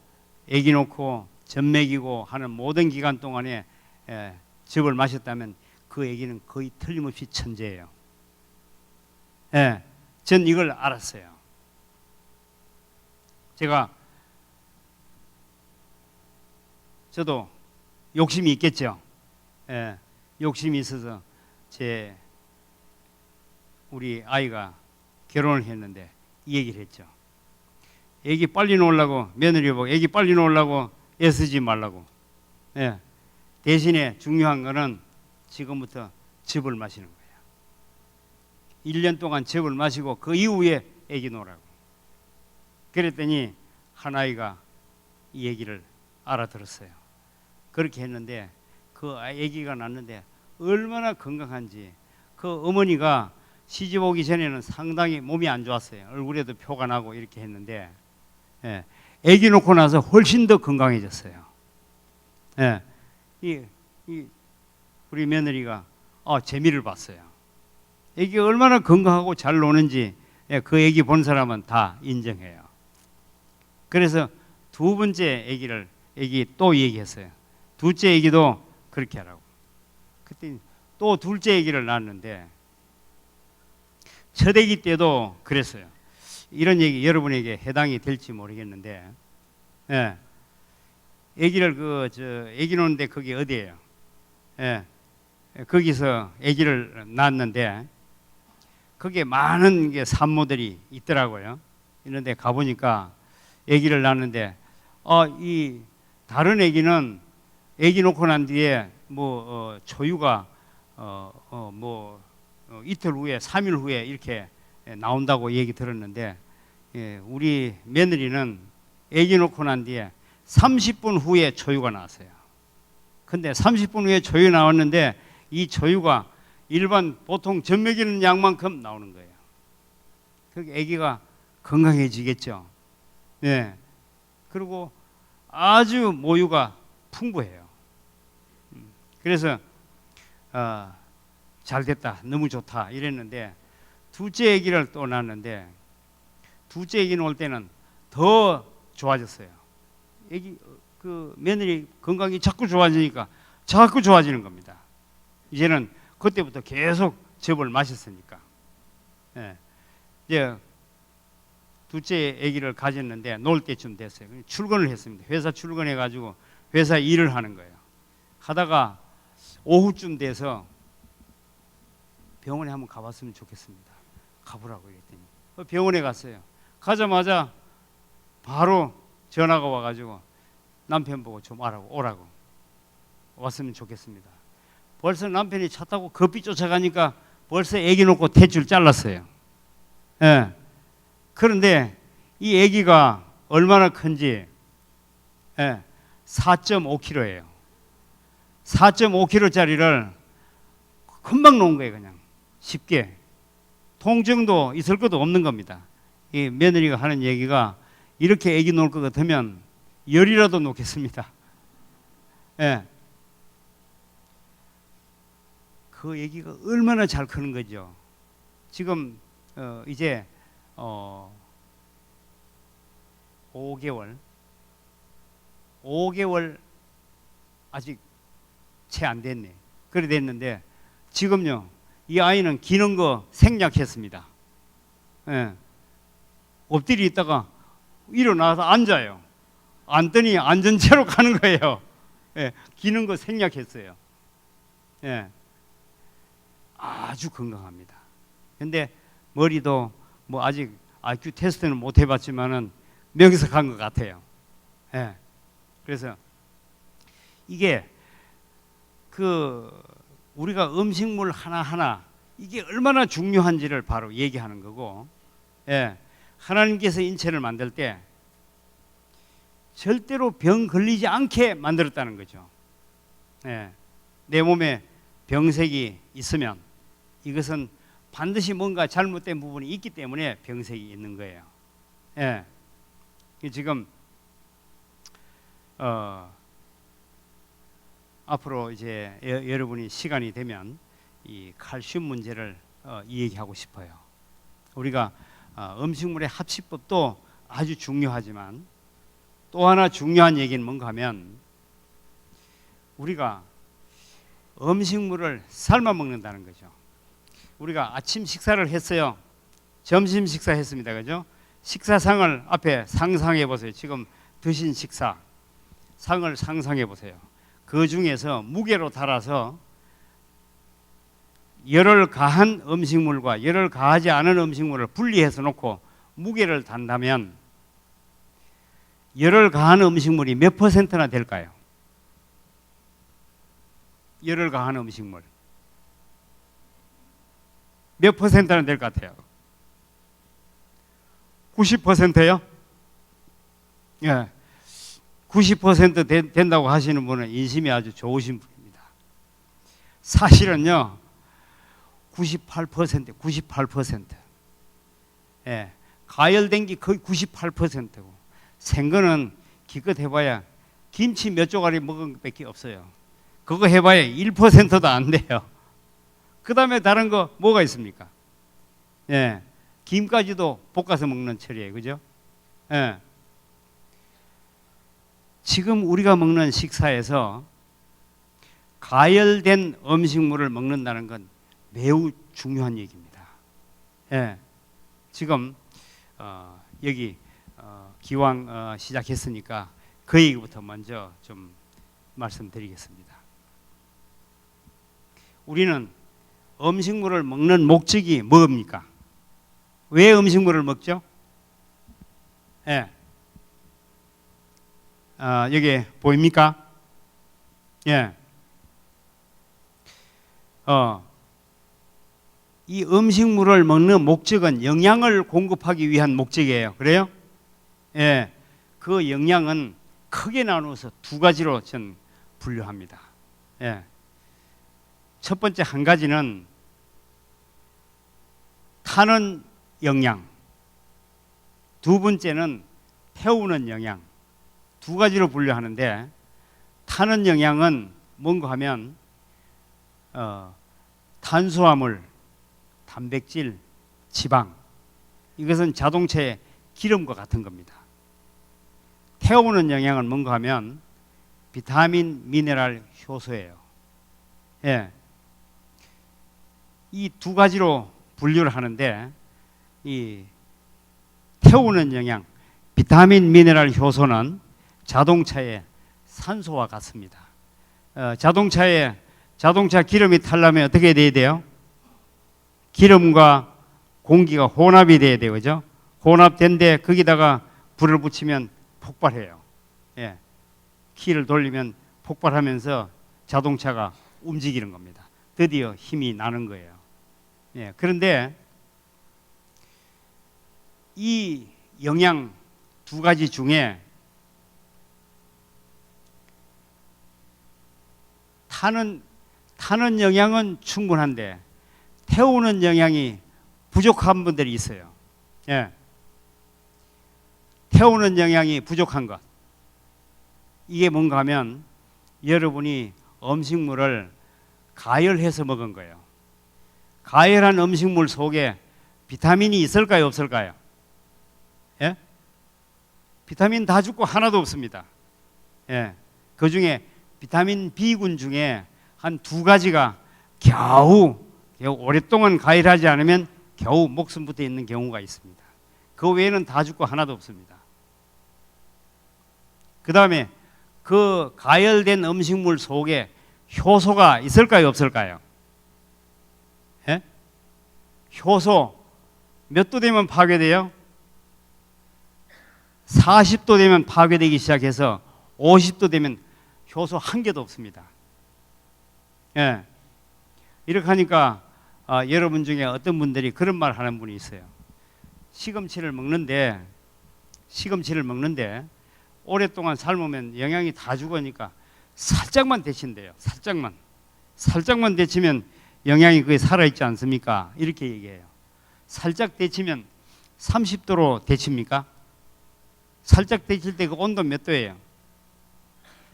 아기 놓고 젖 먹이고 하는 모든 기간 동안에 즙을 마셨다면 그 아기는 거의 틀림없이 천재예요. 예, 전 이걸 알았어요. 저도 욕심이 있겠죠. 예, 욕심이 있어서 우리 아이가 결혼을 했는데 이 얘기를 했죠. 애기 빨리 놓으려고, 며느리 보고 애기 빨리 놓으려고 애쓰지 말라고. 예, 대신에 중요한 거는 지금부터 즙을 마시는 거예요. 1년 동안 즙을 마시고 그 이후에 애기 놓으라고. 그랬더니 한 아이가 이 얘기를 알아들었어요. 그렇게 했는데 그 아기가 낳는데 얼마나 건강한지. 그 어머니가 시집 오기 전에는 상당히 몸이 안 좋았어요. 얼굴에도 표가 나고 이렇게 했는데 아기 놓고 나서 훨씬 더 건강해졌어요. 예, 우리 며느리가 재미를 봤어요. 아기가 얼마나 건강하고 잘 노는지 그 아기 본 사람은 다 인정해요. 그래서 두 번째 아기 또 얘기했어요. 둘째 아기도 그렇게 하라고. 그때 또 둘째 아기를 낳았는데 첫 아기 때도 그랬어요. 이런 얘기 여러분에게 해당이 될지 모르겠는데, 예, 아기를 아기 놓는데 그게 어디예요? 예, 거기서 아기를 낳았는데 거기에 많은 게 산모들이 있더라고요. 있는데 가보니까 아기를 낳았는데 이 다른 아기는 아기 놓고 난 뒤에 초유가 이틀 후에 3일 후에 이렇게 나온다고 얘기 들었는데 우리 며느리는 아기 놓고 난 뒤에 30분 후에 초유가 나왔어요. 근데 30분 후에 초유 나왔는데 이 초유가 일반 보통 젖 먹이는 양만큼 나오는 거예요. 그게 아기가 건강해지겠죠. 네. 그리고 아주 모유가 풍부해요. 그래서 잘 됐다, 너무 좋다 이랬는데 둘째 아기를 또 낳았는데 둘째 아기 놓을 때는 더 좋아졌어요. 아기 며느리 건강이 자꾸 좋아지니까 자꾸 좋아지는 겁니다. 이제는 그때부터 계속 즙을 마셨으니까. 예. 이제 둘째 아기를 가졌는데 놀 때쯤 됐어요. 출근을 했습니다. 회사 출근해가지고 회사 일을 하는 거예요. 하다가 오후쯤 돼서 병원에 한번 가봤으면 좋겠습니다. 가보라고 그랬더니 병원에 갔어요. 가자마자 바로 전화가 와가지고 남편 보고 좀 오라고 왔으면 좋겠습니다. 벌써 남편이 차 타고 급히 쫓아가니까 벌써 아기 놓고 탯줄 잘랐어요. 예. 그런데 이 아기가 얼마나 큰지 4.5kg예요. 4.5kg짜리를 금방 놓은 거예요. 그냥 쉽게. 통증도 있을 것도 없는 겁니다. 이 며느리가 하는 얘기가 이렇게 애기 놓을 것 같으면 열이라도 놓겠습니다. 예. 그 얘기가 얼마나 잘 크는 거죠. 지금 이제 5개월 아직 채 안 됐네. 그래 됐는데 지금요 이 아이는 기는 거 생략했습니다. 예. 엎드려 있다가 일어나서 앉아요. 앉더니 앉은 채로 가는 거예요. 예. 기는 거 생략했어요. 예. 아주 건강합니다. 근데 머리도 뭐 아직 IQ 테스트는 못 해봤지만은 명석한 것 같아요. 예. 그래서 이게 우리가 음식물 하나하나 이게 얼마나 중요한지를 바로 얘기하는 거고, 예. 하나님께서 인체를 만들 때 절대로 병 걸리지 않게 만들었다는 거죠. 예. 내 몸에 병색이 있으면 이것은 반드시 뭔가 잘못된 부분이 있기 때문에 병색이 있는 거예요. 예. 지금 앞으로 이제 여러분이 시간이 되면 이 칼슘 문제를 얘기하고 싶어요. 우리가 음식물의 합치법도 아주 중요하지만 또 하나 중요한 얘기는 뭔가 하면 우리가 음식물을 삶아 먹는다는 거죠. 우리가 아침 식사를 했어요. 점심 식사했습니다. 그죠? 식사상을 앞에 상상해 보세요. 지금 드신 식사 상을 상상해 보세요. 그 중에서 무게로 달아서 열을 가한 음식물과 열을 가하지 않은 음식물을 분리해서 놓고 무게를 단다면 열을 가한 음식물이 몇 퍼센트나 될까요? 열을 가한 음식물 몇 퍼센트나 될 것 같아요? 90%요? 예. 90% 된다고 하시는 분은 인심이 아주 좋으신 분입니다. 사실은요, 98%. 예. 가열된 게 거의 98%고, 생거는 기껏 해봐야 김치 몇 조각이 먹은 것밖에 없어요. 그거 해봐야 1%도 안 돼요. 그 다음에 다른 거 뭐가 있습니까? 예. 김까지도 볶아서 먹는 철이에요. 그죠? 예. 지금 우리가 먹는 식사에서 가열된 음식물을 먹는다는 건 매우 중요한 얘기입니다. 예. 지금 여기 기왕 시작했으니까 그 얘기부터 먼저 좀 말씀드리겠습니다. 우리는 음식물을 먹는 목적이 뭡니까? 왜 음식물을 먹죠? 예. 여기 보입니까? 예. 이 음식물을 먹는 목적은 영양을 공급하기 위한 목적이에요. 그래요? 예. 그 영양은 크게 나누어서 두 가지로 전 분류합니다. 예. 첫 번째 한 가지는 타는 영양, 두 번째는 태우는 영양, 두 가지로 분류하는데 타는 영양은 뭔가 하면 탄수화물, 단백질, 지방, 이것은 자동차의 기름과 같은 겁니다. 태우는 영양은 뭔가 하면 비타민, 미네랄, 효소예요. 예. 이 두 가지로 분류를 하는데 이 태우는 영양, 비타민, 미네랄, 효소는 자동차의 산소와 같습니다. 자동차 기름이 타려면 어떻게 돼야 돼요? 기름과 공기가 혼합이 돼야 돼요. 그죠? 혼합된데 거기다가 불을 붙이면 폭발해요. 예. 키를 돌리면 폭발하면서 자동차가 움직이는 겁니다. 드디어 힘이 나는 거예요. 예. 그런데 이 영양 두 가지 중에 타는 영양은 충분한데 태우는 영양이 부족한 분들이 있어요. 예. 태우는 영양이 부족한 것. 이게 뭔가 하면 여러분이 음식물을 가열해서 먹은 거예요. 가열한 음식물 속에 비타민이 있을까요, 없을까요? 예? 비타민 다 죽고 하나도 없습니다. 예. 그 중에 비타민 B군 중에 한 2가지가 겨우 오랫동안 가열하지 않으면 겨우 목숨 붙어 있는 경우가 있습니다. 그 외에는 다 죽고 하나도 없습니다. 그 다음에 그 가열된 음식물 속에 효소가 있을까요, 없을까요? 예? 효소 몇 도 되면 파괴돼요? 40도 되면 파괴되기 시작해서 50도 되면 효소 한 개도 없습니다. 예. 이렇게 하니까 여러분 중에 어떤 분들이 그런 말 하는 분이 있어요. 시금치를 먹는데 오랫동안 삶으면 영양이 다 죽으니까 살짝만 데친대요. 살짝만 데치면 영양이 그게 살아있지 않습니까? 이렇게 얘기해요. 살짝 데치면 30도로 데칩니까? 살짝 데칠 때 그 온도 몇 도예요?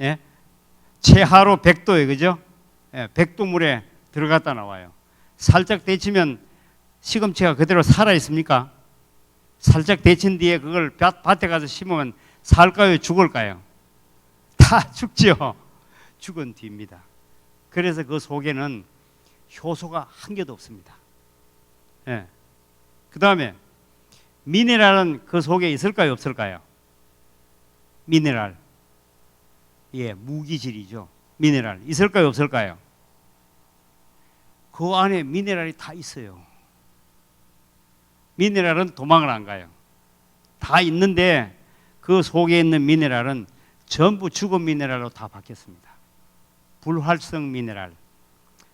예? 최하로 100도예요. 그죠? 예, 100도 물에 들어갔다 나와요. 살짝 데치면 시금치가 그대로 살아있습니까? 살짝 데친 뒤에 그걸 밭에 가서 심으면 살까요? 죽을까요? 다 죽죠. 죽은 뒤입니다. 그래서 그 속에는 효소가 한 개도 없습니다. 예. 그 다음에 미네랄은 그 속에 있을까요? 없을까요? 미네랄. 예, 무기질이죠. 미네랄. 있을까요? 없을까요? 그 안에 미네랄이 다 있어요. 미네랄은 도망을 안 가요. 다 있는데 그 속에 있는 미네랄은 전부 죽은 미네랄로 다 바뀌었습니다. 불활성 미네랄,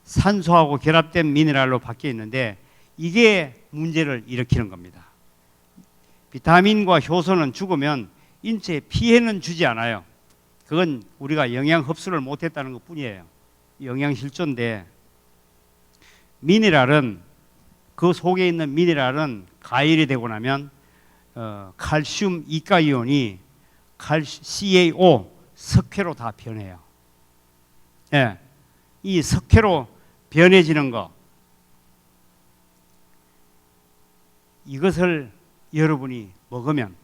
산소하고 결합된 미네랄로 바뀌어 있는데 이게 문제를 일으키는 겁니다. 비타민과 효소는 죽으면 인체에 피해는 주지 않아요. 그건 우리가 영양 흡수를 못했다는 것 뿐이에요. 영양 실조인데 미네랄은 그 속에 있는 미네랄은 가열이 되고 나면 칼슘 이가이온이 CaO 석회로 다 변해요. 예, 이 석회로 변해지는 거 이것을 여러분이 먹으면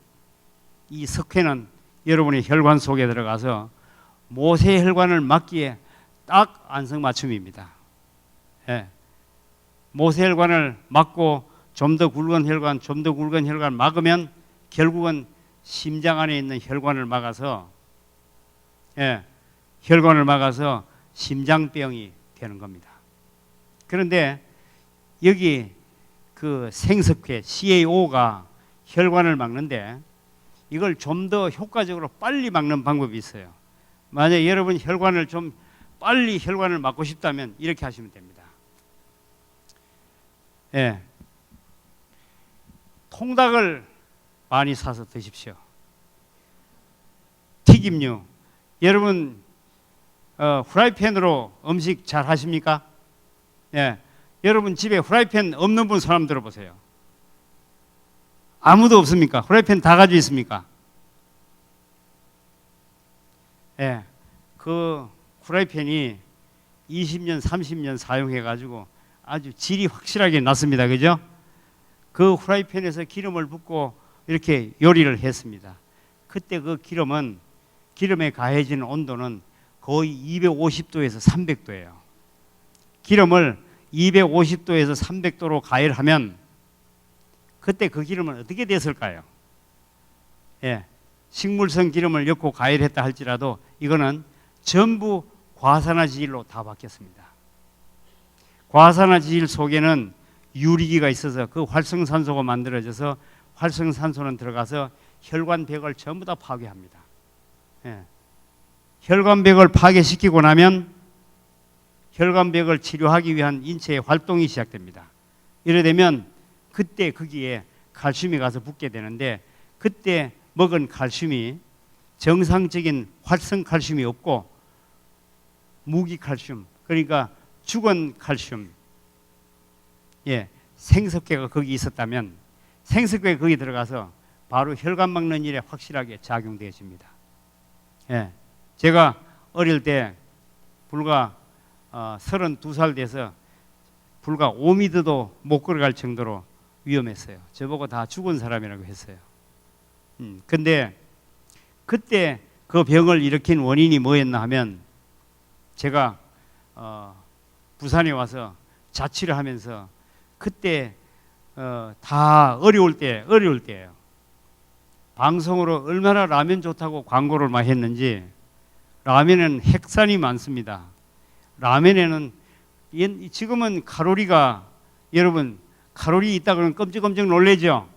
이 석회는 여러분의 혈관 속에 들어가서 모세혈관을 막기에 딱 안성맞춤입니다. 예. 모세혈관을 막고 좀 더 굵은 혈관 막으면 결국은 심장 안에 있는 혈관을 막아서 혈관을 막아서 심장병이 되는 겁니다. 그런데 여기 그 생석회 CaO가 혈관을 막는데 이걸 좀 더 효과적으로 빨리 막는 방법이 있어요. 만약 여러분 혈관을 좀 빨리 혈관을 막고 싶다면 이렇게 하시면 됩니다. 예. 통닭을 많이 사서 드십시오. 튀김류. 여러분 후라이팬으로 음식 잘 하십니까? 예. 여러분 집에 후라이팬 없는 분 손 한번 들어보세요. 아무도 없습니까? 후라이팬 다 가지고 있습니까? 예. 그 후라이팬이 20년, 30년 사용해 가지고 아주 질이 확실하게 났습니다. 그죠? 그 후라이팬에서 기름을 붓고 이렇게 요리를 했습니다. 그때 그 기름에 가해지는 온도는 거의 250도에서 300도예요. 기름을 250도에서 300도로 가열하면 그때 그 기름은 어떻게 됐을까요? 예, 식물성 기름을 넣고 가열했다 할지라도 이거는 전부 과산화지질로 다 바뀌었습니다. 과산화지질 속에는 유리기가 있어서 그 활성산소가 만들어져서 활성산소는 들어가서 혈관벽을 전부 다 파괴합니다. 예. 혈관벽을 파괴시키고 나면 혈관벽을 치료하기 위한 인체의 활동이 시작됩니다. 이래 되면 그때 거기에 칼슘이 가서 붙게 되는데 그때 먹은 칼슘이 정상적인 활성 칼슘이 없고 무기 칼슘, 그러니까 죽은 칼슘, 예, 생석회가 거기 있었다면 생석회 거기 들어가서 바로 혈관 막는 일에 확실하게 작용되어집니다. 예, 제가 어릴 때 불과 32살 돼서 불과 5m도 못 걸어갈 정도로 위험했어요. 저보고 다 죽은 사람이라고 했어요. 근데 그때 그 병을 일으킨 원인이 뭐였나 하면 제가 부산에 와서 자취를 하면서 그때 다 어려울 때예요. 방송으로 얼마나 라면 좋다고 광고를 많이 했는지 라면에는 핵산이 많습니다. 라면에는 지금은 칼로리가 여러분 칼로리 있다 그러면 끔찍끔찍 놀라죠.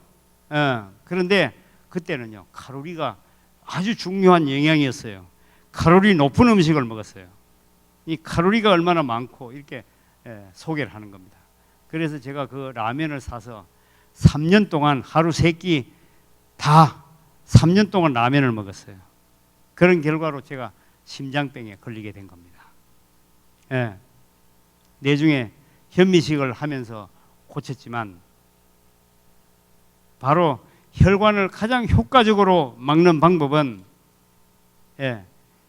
그런데 그때는요 칼로리가 아주 중요한 영양이었어요. 칼로리 높은 음식을 먹었어요. 이 칼로리가 얼마나 많고 이렇게 소개를 하는 겁니다. 그래서 제가 그 라면을 사서 3년 동안 하루 3끼 다 3년 동안 라면을 먹었어요. 그런 결과로 제가 심장병에 걸리게 된 겁니다. 내중에 현미식을 하면서 고쳤지만 바로 혈관을 가장 효과적으로 막는 방법은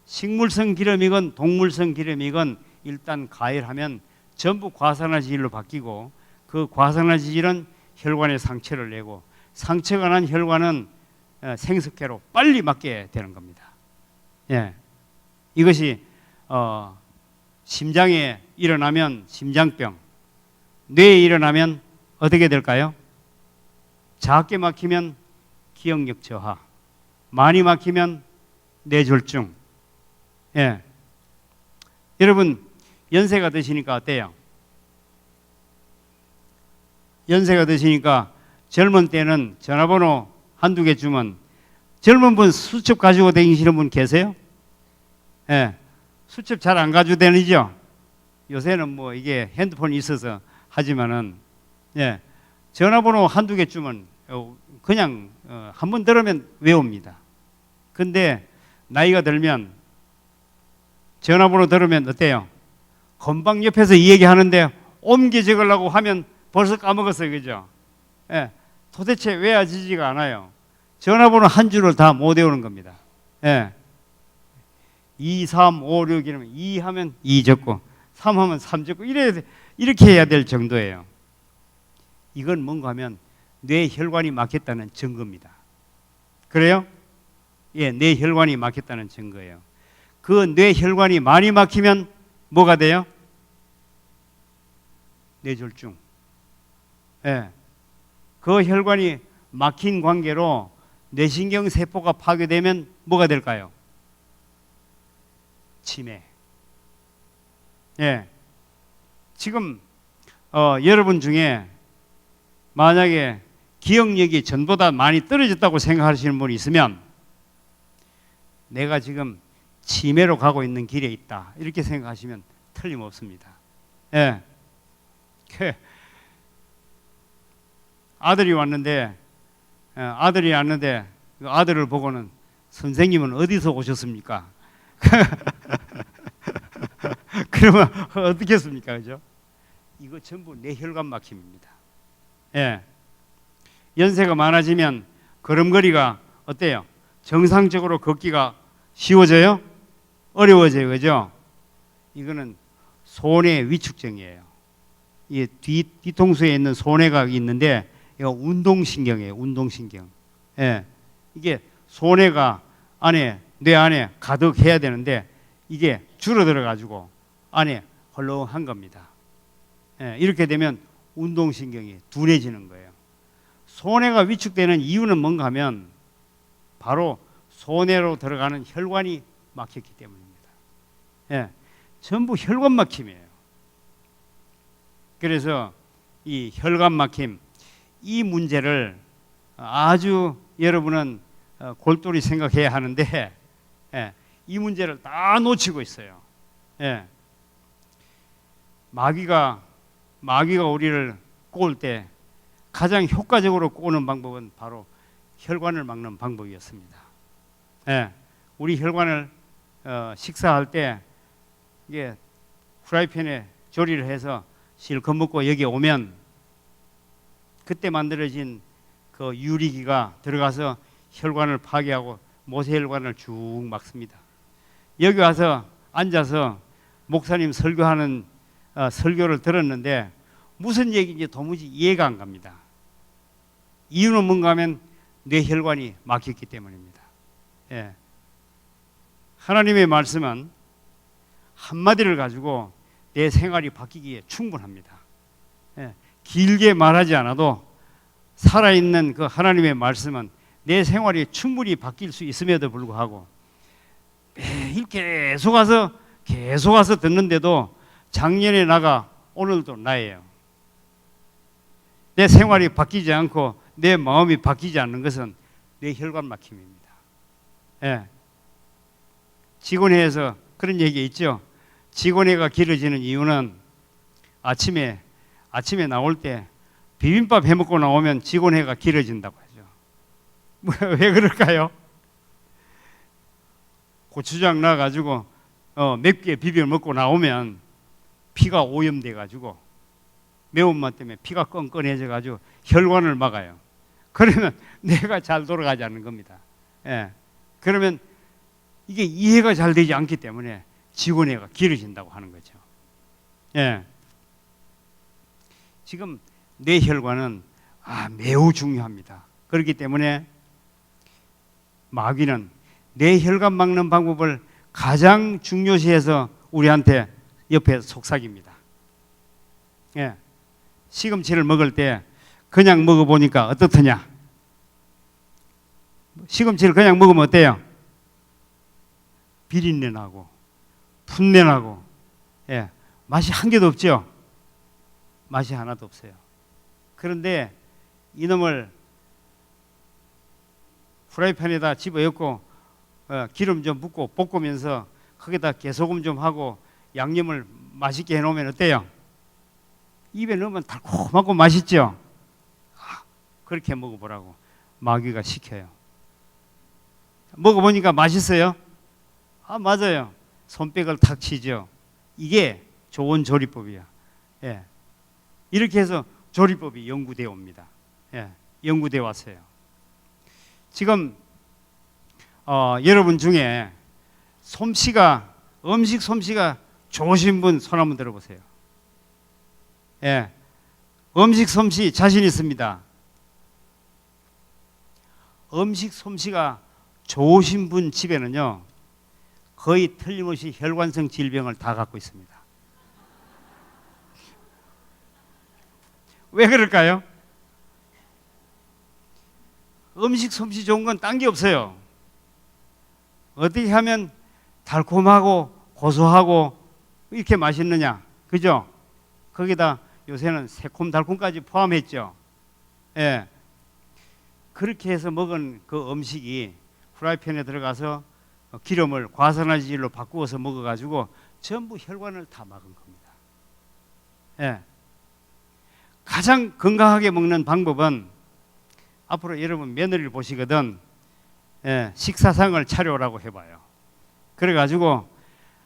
식물성 기름이건 동물성 기름이건 일단 가열하면 전부 과산화지질로 바뀌고 그 과산화지질은 혈관에 상처를 내고 상처가 난 혈관은 생석회로 빨리 막게 되는 겁니다. 이것이 심장에 일어나면 심장병, 뇌에 일어나면 어떻게 될까요? 작게 막히면 기억력 저하, 많이 막히면 뇌졸중. 여러분 연세가 드시니까 어때요? 연세가 드시니까 젊은 때는 전화번호 한두 개 주면 젊은 분 수첩 가지고 다니시는 분 계세요? 수첩 잘 안 가지고 다니죠? 요새는 뭐 이게 핸드폰이 있어서 하지만은 전화번호 한두 개 주면 그냥 한 번 들으면 외웁니다. 근데 나이가 들면 전화번호 들으면 어때요? 건방 옆에서 이 얘기 하는데 옮겨 적으려고 하면 벌써 까먹었어요. 그죠? 도대체 외워지지가 않아요. 전화번호 한 줄을 다 못 외우는 겁니다. 2, 3, 5, 6 이러면 2 하면 2 적고 3 하면 3 적고 이렇게 해야 될 정도예요. 이건 뭔가 하면 뇌 혈관이 막혔다는 증거입니다. 그래요? 뇌 혈관이 막혔다는 증거예요. 그 뇌 혈관이 많이 막히면 뭐가 돼요? 뇌졸중. 그 혈관이 막힌 관계로 뇌신경 세포가 파괴되면 뭐가 될까요? 치매. 지금 여러분 중에 만약에 기억력이 전보다 많이 떨어졌다고 생각하시는 분이 있으면 내가 지금 치매로 가고 있는 길에 있다 이렇게 생각하시면 틀림없습니다. 아들이 왔는데 그 아들을 보고는 선생님은 어디서 오셨습니까? 그러면 어떻게 했습니까? 그죠? 이거 전부 뇌혈관 막힘입니다. 연세가 많아지면 걸음걸이가 어때요? 정상적으로 걷기가 쉬워져요? 어려워져요. 그죠? 이거는 소뇌 위축증이에요. 이 뒤통수에 있는 소뇌가 있는데 이거 운동신경이에요. 운동신경. 이게 소뇌가 뇌 안에 가득해야 되는데 이게 줄어들어 가지고 안에 헐렁한 겁니다. 이렇게 되면 운동신경이 둔해지는 거예요. 소뇌가 위축되는 이유는 뭔가 하면 바로 소뇌로 들어가는 혈관이 막혔기 때문입니다. 전부 혈관 막힘이에요. 그래서 이 혈관 막힘 이 문제를 아주 여러분은 골똘히 생각해야 하는데 이 문제를 다 놓치고 있어요. 마귀가 우리를 꼬을 때 가장 효과적으로 꼬는 방법은 바로 혈관을 막는 방법이었습니다. 우리 혈관을 식사할 때 이게 프라이팬에 조리를 해서 실컷 먹고 여기 오면 그때 만들어진 그 유리기가 들어가서 혈관을 파괴하고 모세혈관을 쭉 막습니다. 여기 와서 앉아서 목사님 설교하는 설교를 들었는데 무슨 얘기인지 도무지 이해가 안 갑니다. 이유는 뭔가 하면 뇌혈관이 막혔기 때문입니다. 예. 하나님의 말씀은 한마디를 가지고 내 생활이 바뀌기에 충분합니다. 예. 길게 말하지 않아도 살아있는 그 하나님의 말씀은 내 생활이 충분히 바뀔 수 있음에도 불구하고 매일 계속 와서 듣는데도 작년에 나가 오늘도 나예요. 내 생활이 바뀌지 않고 내 마음이 바뀌지 않는 것은 내 혈관 막힘입니다. 예. 직원회에서 그런 얘기 있죠. 직원회가 길어지는 이유는 아침에 나올 때 비빔밥 해먹고 나오면 직원회가 길어진다고 하죠. 왜 그럴까요? 고추장 넣어가지고 맵게 비벼 먹고 나오면 피가 오염돼가지고 매운맛 때문에 피가 끈끈해져가지고 혈관을 막아요. 그러면 뇌가 잘 돌아가지 않는 겁니다. 예. 그러면 이게 이해가 잘 되지 않기 때문에 직원회가 길어진다고 하는 거죠. 예. 지금 뇌혈관은 매우 중요합니다. 그렇기 때문에 마귀는 뇌혈관 막는 방법을 가장 중요시해서 우리한테 옆에 속삭입니다. 예. 시금치를 먹을 때 그냥 먹어보니까 어떻더냐? 시금치를 그냥 먹으면 어때요? 비린내 나고 풋내 나고, 예, 맛이 한 개도 없죠. 맛이 하나도 없어요. 그런데 이놈을 프라이팬에다 집어넣고 기름 좀 붓고 볶으면서 거기다 깨소금 좀 하고 양념을 맛있게 해놓으면 어때요? 입에 넣으면 달콤하고 맛있죠. 그렇게 먹어보라고 마귀가 시켜요. 먹어보니까 맛있어요? 맞아요. 손뼉을 탁 치죠. 이게 좋은 조리법이야. 예. 이렇게 해서 조리법이 연구되어 옵니다. 예. 연구되어 왔어요. 지금 여러분 중에 음식 솜씨가 좋으신 분 손 한번 들어보세요. 예. 음식 솜씨 자신 있습니다. 음식 솜씨가 좋으신 분 집에는요, 거의 틀림없이 혈관성 질병을 다 갖고 있습니다. 왜 그럴까요? 음식 솜씨 좋은 건 딴 게 없어요. 어떻게 하면 달콤하고 고소하고 이렇게 맛있느냐, 그죠? 거기다 요새는 새콤달콤까지 포함했죠. 예. 그렇게 해서 먹은 그 음식이 프라이팬에 들어가서 기름을 과산화지질로 바꾸어서 먹어가지고 전부 혈관을 다 막은 겁니다. 예. 가장 건강하게 먹는 방법은 앞으로 여러분 며느리를 보시거든, 예, 식사상을 차려오라고 해봐요. 그래가지고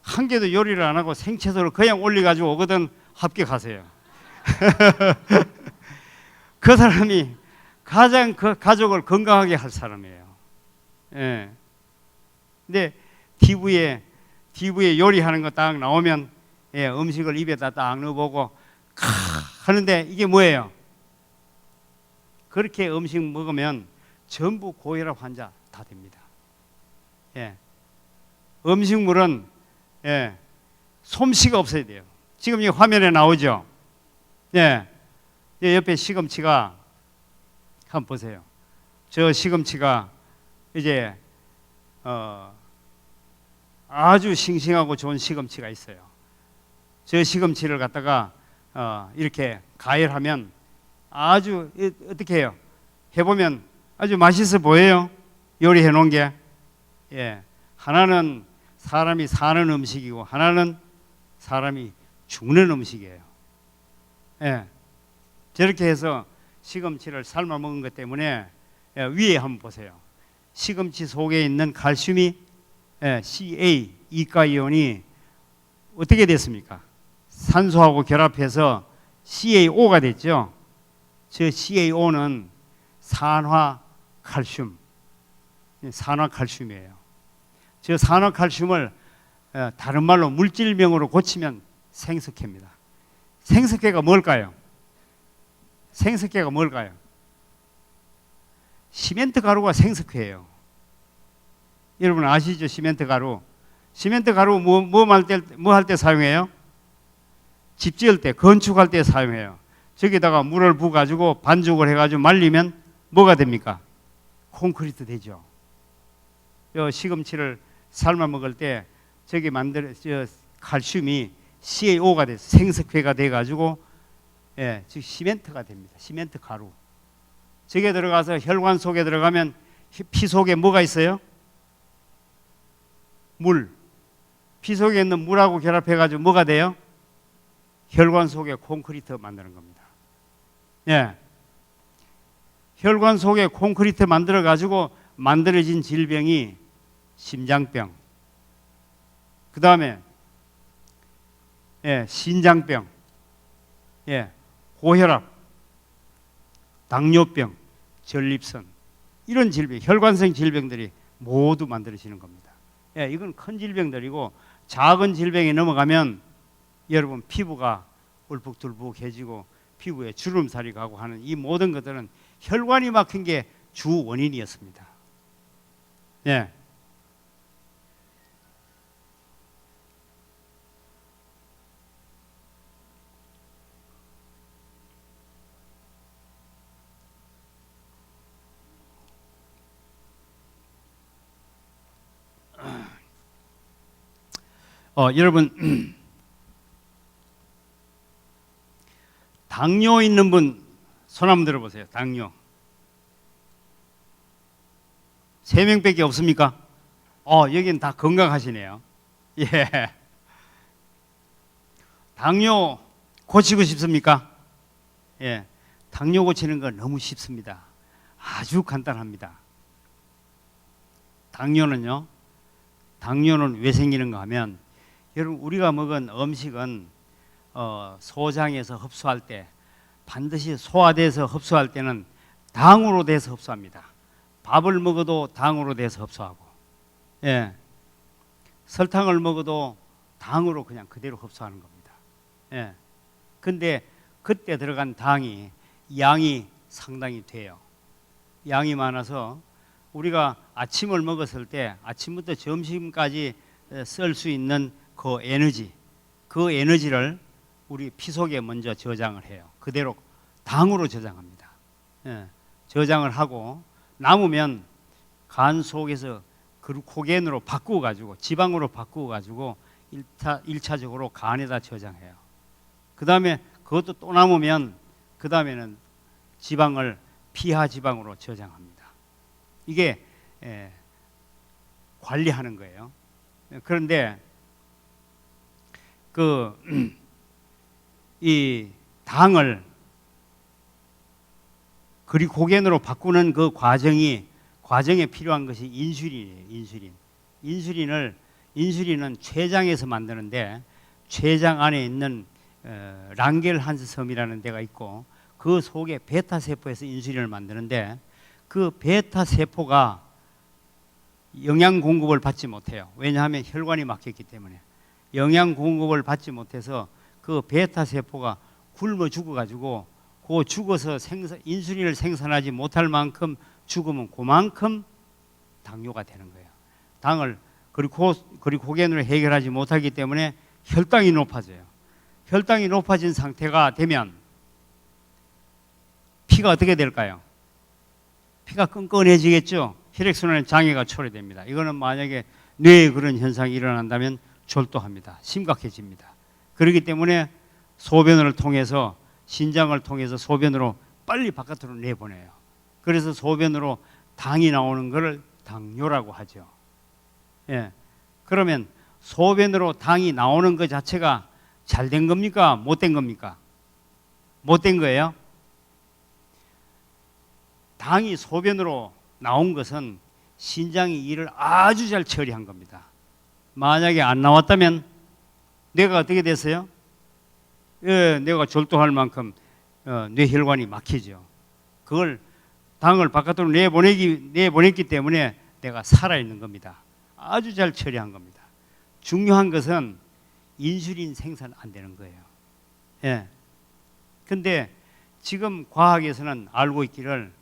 한 개도 요리를 안 하고 생채소를 그냥 올려가지고 오거든 합격하세요. 그 사람이 가장 그 가족을 건강하게 할 사람이에요. 예. 근데 TV에 요리하는 거 딱 나오면, 예, 음식을 입에다 딱 넣어보고 하는데 이게 뭐예요? 그렇게 음식 먹으면 전부 고혈압 환자 다 됩니다. 예. 음식물은, 예, 솜씨가 없어야 돼요. 지금 이 화면에 나오죠? 예. 옆에 시금치가 한번 보세요. 저 시금치가 이제 아주 싱싱하고 좋은 시금치가 있어요. 저 시금치를 갖다가 이렇게 가열하면 아주 어떻게 해요? 해보면 아주 맛있어 보여요. 요리해 놓은 게. 예. 하나는 사람이 사는 음식이고 하나는 사람이 죽는 음식이에요. 예. 저렇게 해서 시금치를 삶아 먹은 것 때문에, 예, 위에 한번 보세요. 시금치 속에 있는 칼슘이, 예, CA 이가이온이 어떻게 됐습니까? 산소하고 결합해서 CaO가 됐죠. 저 CaO는 산화칼슘, 산화칼슘이에요. 저 산화칼슘을 다른 말로 물질명으로 고치면 생석회입니다. 생석회가 뭘까요? 생석회가 뭘까요? 시멘트 가루가 생석회예요. 여러분 아시죠? 시멘트 가루. 시멘트 가루 뭐 할 때 사용해요? 집 지을 때, 건축할 때 사용해요. 저기다가 물을 부어 가지고 반죽을 해 가지고 말리면 뭐가 됩니까? 콘크리트 되죠. 시금치를 삶아 먹을 때 저기 칼슘이 CaO가 돼서 생석회가 돼 가지고 즉 시멘트가 됩니다. 시멘트 가루. 저게 들어가서 혈관 속에 들어가면 피 속에 뭐가 있어요? 물. 피 속에 있는 물하고 결합해 가지고 뭐가 돼요? 혈관 속에 콘크리트 만드는 겁니다. 예. 혈관 속에 콘크리트 만들어 가지고 만들어진 질병이 심장병, 그 다음에 신장병, 고혈압, 당뇨병, 전립선, 이런 질병, 혈관성 질병들이 모두 만들어지는 겁니다. 이건 큰 질병들이고, 작은 질병이 넘어가면 여러분 피부가 울북들북해지고 피부에 주름살이 가고 하는 이 모든 것들은 혈관이 막힌 게 주 원인이었습니다. 예. 여러분 당뇨 있는 분 손 한번 들어보세요. 당뇨 3명밖에 없습니까? 여기는 다 건강하시네요. 예. 당뇨 고치고 싶습니까? 예. 당뇨 고치는 건 너무 쉽습니다. 아주 간단합니다. 당뇨는 왜 생기는가 하면, 여러분 우리가 먹은 음식은 소장에서 흡수할 때 반드시 소화돼서 흡수할 때는 당으로 돼서 흡수합니다. 밥을 먹어도 당으로 돼서 흡수하고, 설탕을 먹어도 당으로 그냥 그대로 흡수하는 겁니다. 근데 그때 들어간 당이 양이 상당히 돼요. 양이 많아서 우리가 아침을 먹었을 때 아침부터 점심까지 쓸 수 있는 그 에너지를 우리 피 속에 먼저 저장을 해요. 그대로 당으로 저장합니다. 저장을 하고 남으면 간 속에서 글루코겐으로 바꾸어 가지고, 지방으로 바꾸어 가지고 1차적으로 간에다 저장해요. 그 다음에 그것도 또 남으면 그 다음에는 지방을 피하 지방으로 저장합니다. 이게 관리하는 거예요. 그런데 이 당을 글리코겐으로 바꾸는 그 과정에 필요한 것이 인슐린이에요. 인슐린은 췌장에서 만드는데, 췌장 안에 있는 랑겔한스 섬이라는 데가 있고, 그 속에 베타 세포에서 인슐린을 만드는데, 그 베타 세포가 영양 공급을 받지 못해요. 왜냐하면 혈관이 막혔기 때문에. 영양 공급을 받지 못해서 그 베타 세포가 굶어 죽어가지고, 그 죽어서 인슐린을 생산하지 못할 만큼 죽으면 그만큼 당뇨가 되는 거예요. 당을 글리코겐으로 해결하지 못하기 때문에 혈당이 높아져요. 혈당이 높아진 상태가 되면 피가 어떻게 될까요? 피가 끈끈해지겠죠. 혈액순환의 장애가 초래됩니다. 이거는 만약에 뇌에 그런 현상이 일어난다면 졸도합니다. 심각해집니다. 그렇기 때문에 소변을 통해서, 신장을 통해서 소변으로 빨리 바깥으로 내보내요. 그래서 소변으로 당이 나오는 것을 당뇨라고 하죠. 그러면 소변으로 당이 나오는 것 자체가 잘 된 겁니까? 못 된 겁니까? 못 된 거예요. 당이 소변으로 나온 것은 신장이 일을 아주 잘 처리한 겁니다. 만약에 안 나왔다면 뇌가 어떻게 됐어요? 뇌가 졸도할 만큼 뇌혈관이 막히죠. 그걸 당을 바깥으로 내보냈기 때문에 내가 살아있는 겁니다. 아주 잘 처리한 겁니다. 중요한 것은 인슐린 생산 안 되는 거예요. 예. 근데 지금 과학에서는 알고 있기를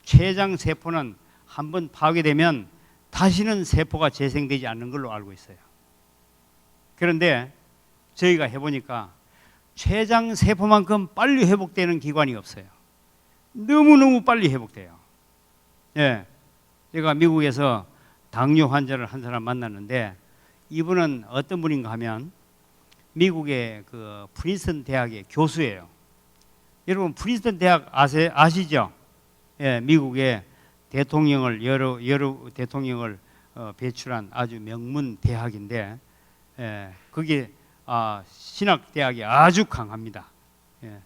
췌장 세포는 한번 파괴되면 다시는 세포가 재생되지 않는 걸로 알고 있어요. 그런데 저희가 해보니까 췌장 세포만큼 빨리 회복되는 기관이 없어요. 너무너무 빨리 회복돼요. 예. 제가 미국에서 당뇨 환자를 한 사람 만났는데 이분은 어떤 분인가 하면 미국의 그 프린스턴 대학의 교수예요. 여러분 프린스턴 대학 아시죠? 예, 미국의 대통령을 여러 대통령을 배출한 아주 명문 대학인데 그게 신학 대학이 아주 강합니다. 예.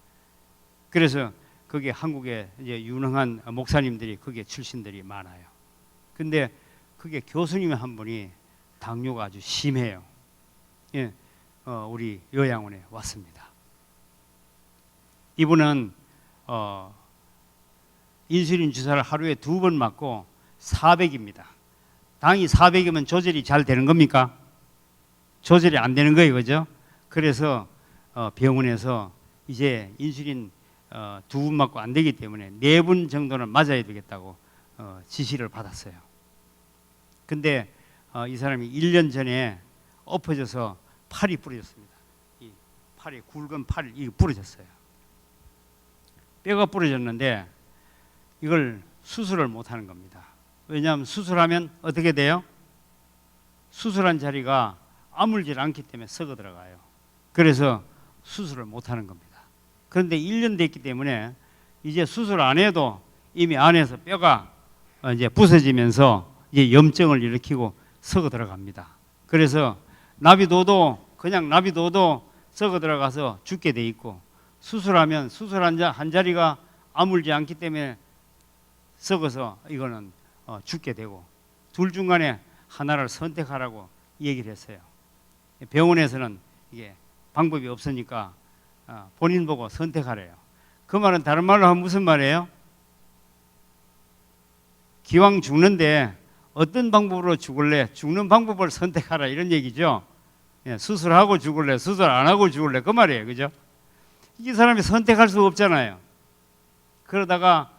그래서 그게 한국에 이제 유능한 목사님들이 그게 출신들이 많아요. 근데 그게 교수님 한 분이 당뇨가 아주 심해요. 예, 우리 요양원에 왔습니다. 이분은 인슐린 주사를 하루에 2번 맞고 400입니다. 당이 400이면 조절이 잘 되는 겁니까? 조절이 안 되는 거예요, 그죠? 그래서 병원에서 이제 인슐린 2번 맞고 안 되기 때문에 4번 정도는 맞아야 되겠다고 지시를 받았어요. 근데 이 사람이 1년 전에 엎어져서 팔이 부러졌습니다. 이 팔이 굵은 팔이 부러졌어요. 뼈가 부러졌는데 이걸 수술을 못 하는 겁니다. 왜냐하면 수술하면 어떻게 돼요? 수술한 자리가 아물질 않기 때문에 썩어 들어가요. 그래서 수술을 못 하는 겁니다. 그런데 1년 됐기 때문에 이제 수술 안 해도 이미 안에서 뼈가 이제 부서지면서 이제 염증을 일으키고 썩어 들어갑니다. 그래서 그냥 놔둬도 썩어 들어가서 죽게 돼 있고 수술하면 수술한 한 자리가 아물지 않기 때문에 썩어서 이거는 죽게 되고 둘 중간에 하나를 선택하라고 얘기를 했어요. 병원에서는 이게 방법이 없으니까 본인 보고 선택하래요. 그 말은 다른 말로 하면 무슨 말이에요? 기왕 죽는데 어떤 방법으로 죽을래? 죽는 방법을 선택하라 이런 얘기죠. 예, 수술하고 죽을래? 수술 안 하고 죽을래? 그 말이에요. 그죠? 이 사람이 선택할 수 없잖아요. 그러다가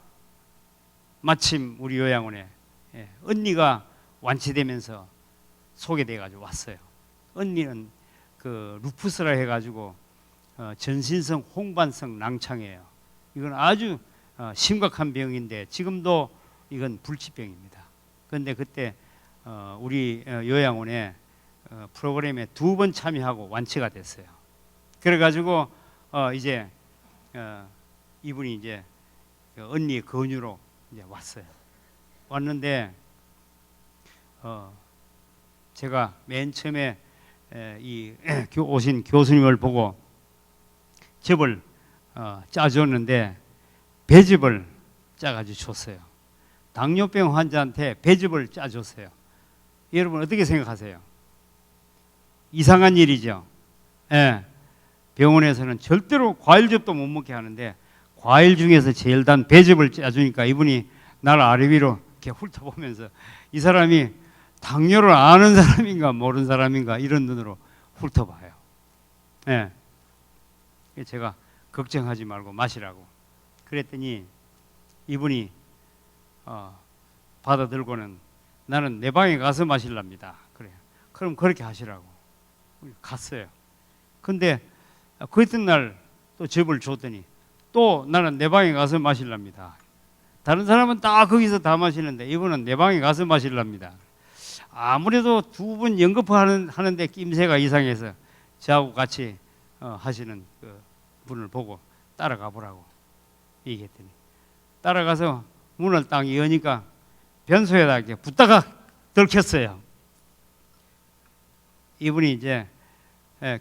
마침 우리 요양원에 언니가 완치되면서 소개돼 가지고 왔어요. 언니는 그 루푸스라 해가지고 전신성 홍반성 낭창이에요. 이건 아주 심각한 병인데 지금도 이건 불치병입니다. 그런데 그때 우리 요양원에 프로그램에 2번 참여하고 완치가 됐어요. 그래가지고 이제 이분이 이제 언니의 권유로 이제 왔어요. 왔는데 제가 맨 처음에 오신 교수님을 보고 접을 짜줬는데 배즙을 짜가지고 줬어요. 당뇨병 환자한테 배즙을 짜줬어요. 여러분 어떻게 생각하세요? 이상한 일이죠. 예. 병원에서는 절대로 과일즙도 못 먹게 하는데 과일 중에서 제일 단 배즙을 짜주니까 이분이 나를 아래 위로 이렇게 훑어보면서 이 사람이 당뇨를 아는 사람인가 모르는 사람인가 이런 눈으로 훑어봐요. 예. 제가 걱정하지 말고 마시라고 그랬더니 이분이 받아들고는 나는 내 방에 가서 마실랍니다. 그래요. 그럼 그렇게 하시라고 갔어요. 근데 그 이튿날 또 접을 줬더니 또 나는 내 방에 가서 마실랍니다. 다른 사람은 다 거기서 다 마시는데 이분은 내 방에 가서 마실랍니다. 아무래도 2분 연급하는데 낌새가 이상해서 저하고 같이 하시는 그 분을 보고 따라가 보라고 얘기했더니 따라가서 문을 딱 여니까 변소에다 이렇게 붙다가 들켰어요. 이분이 이제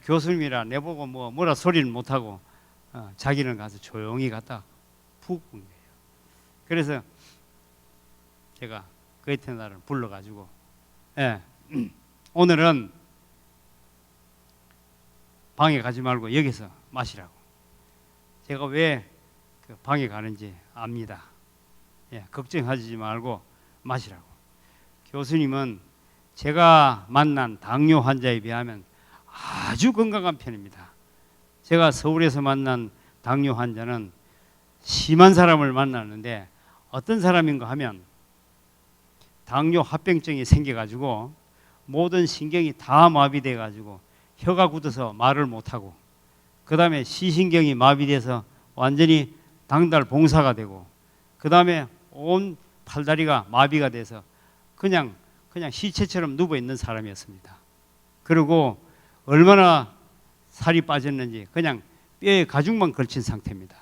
교수님이라 내보고 뭐라 소리는 못하고 자기는 가서 조용히 갔다 푹 본 거예요. 그래서 제가 그 이튿날을 불러가지고 오늘은 방에 가지 말고 여기서 마시라고. 제가 왜 그 방에 가는지 압니다. 예, 걱정하지 말고 마시라고. 교수님은 제가 만난 당뇨 환자에 비하면 아주 건강한 편입니다. 제가 서울에서 만난 당뇨 환자는 심한 사람을 만났는데 어떤 사람인가 하면 당뇨 합병증이 생겨가지고 모든 신경이 다 마비돼가지고 혀가 굳어서 말을 못하고, 그 다음에 시신경이 마비돼서 완전히 당달봉사가 되고, 그 다음에 온 팔다리가 마비가 돼서 그냥 시체처럼 누워 있는 사람이었습니다. 그리고 얼마나 살이 빠졌는지 그냥 뼈에 가죽만 걸친 상태입니다.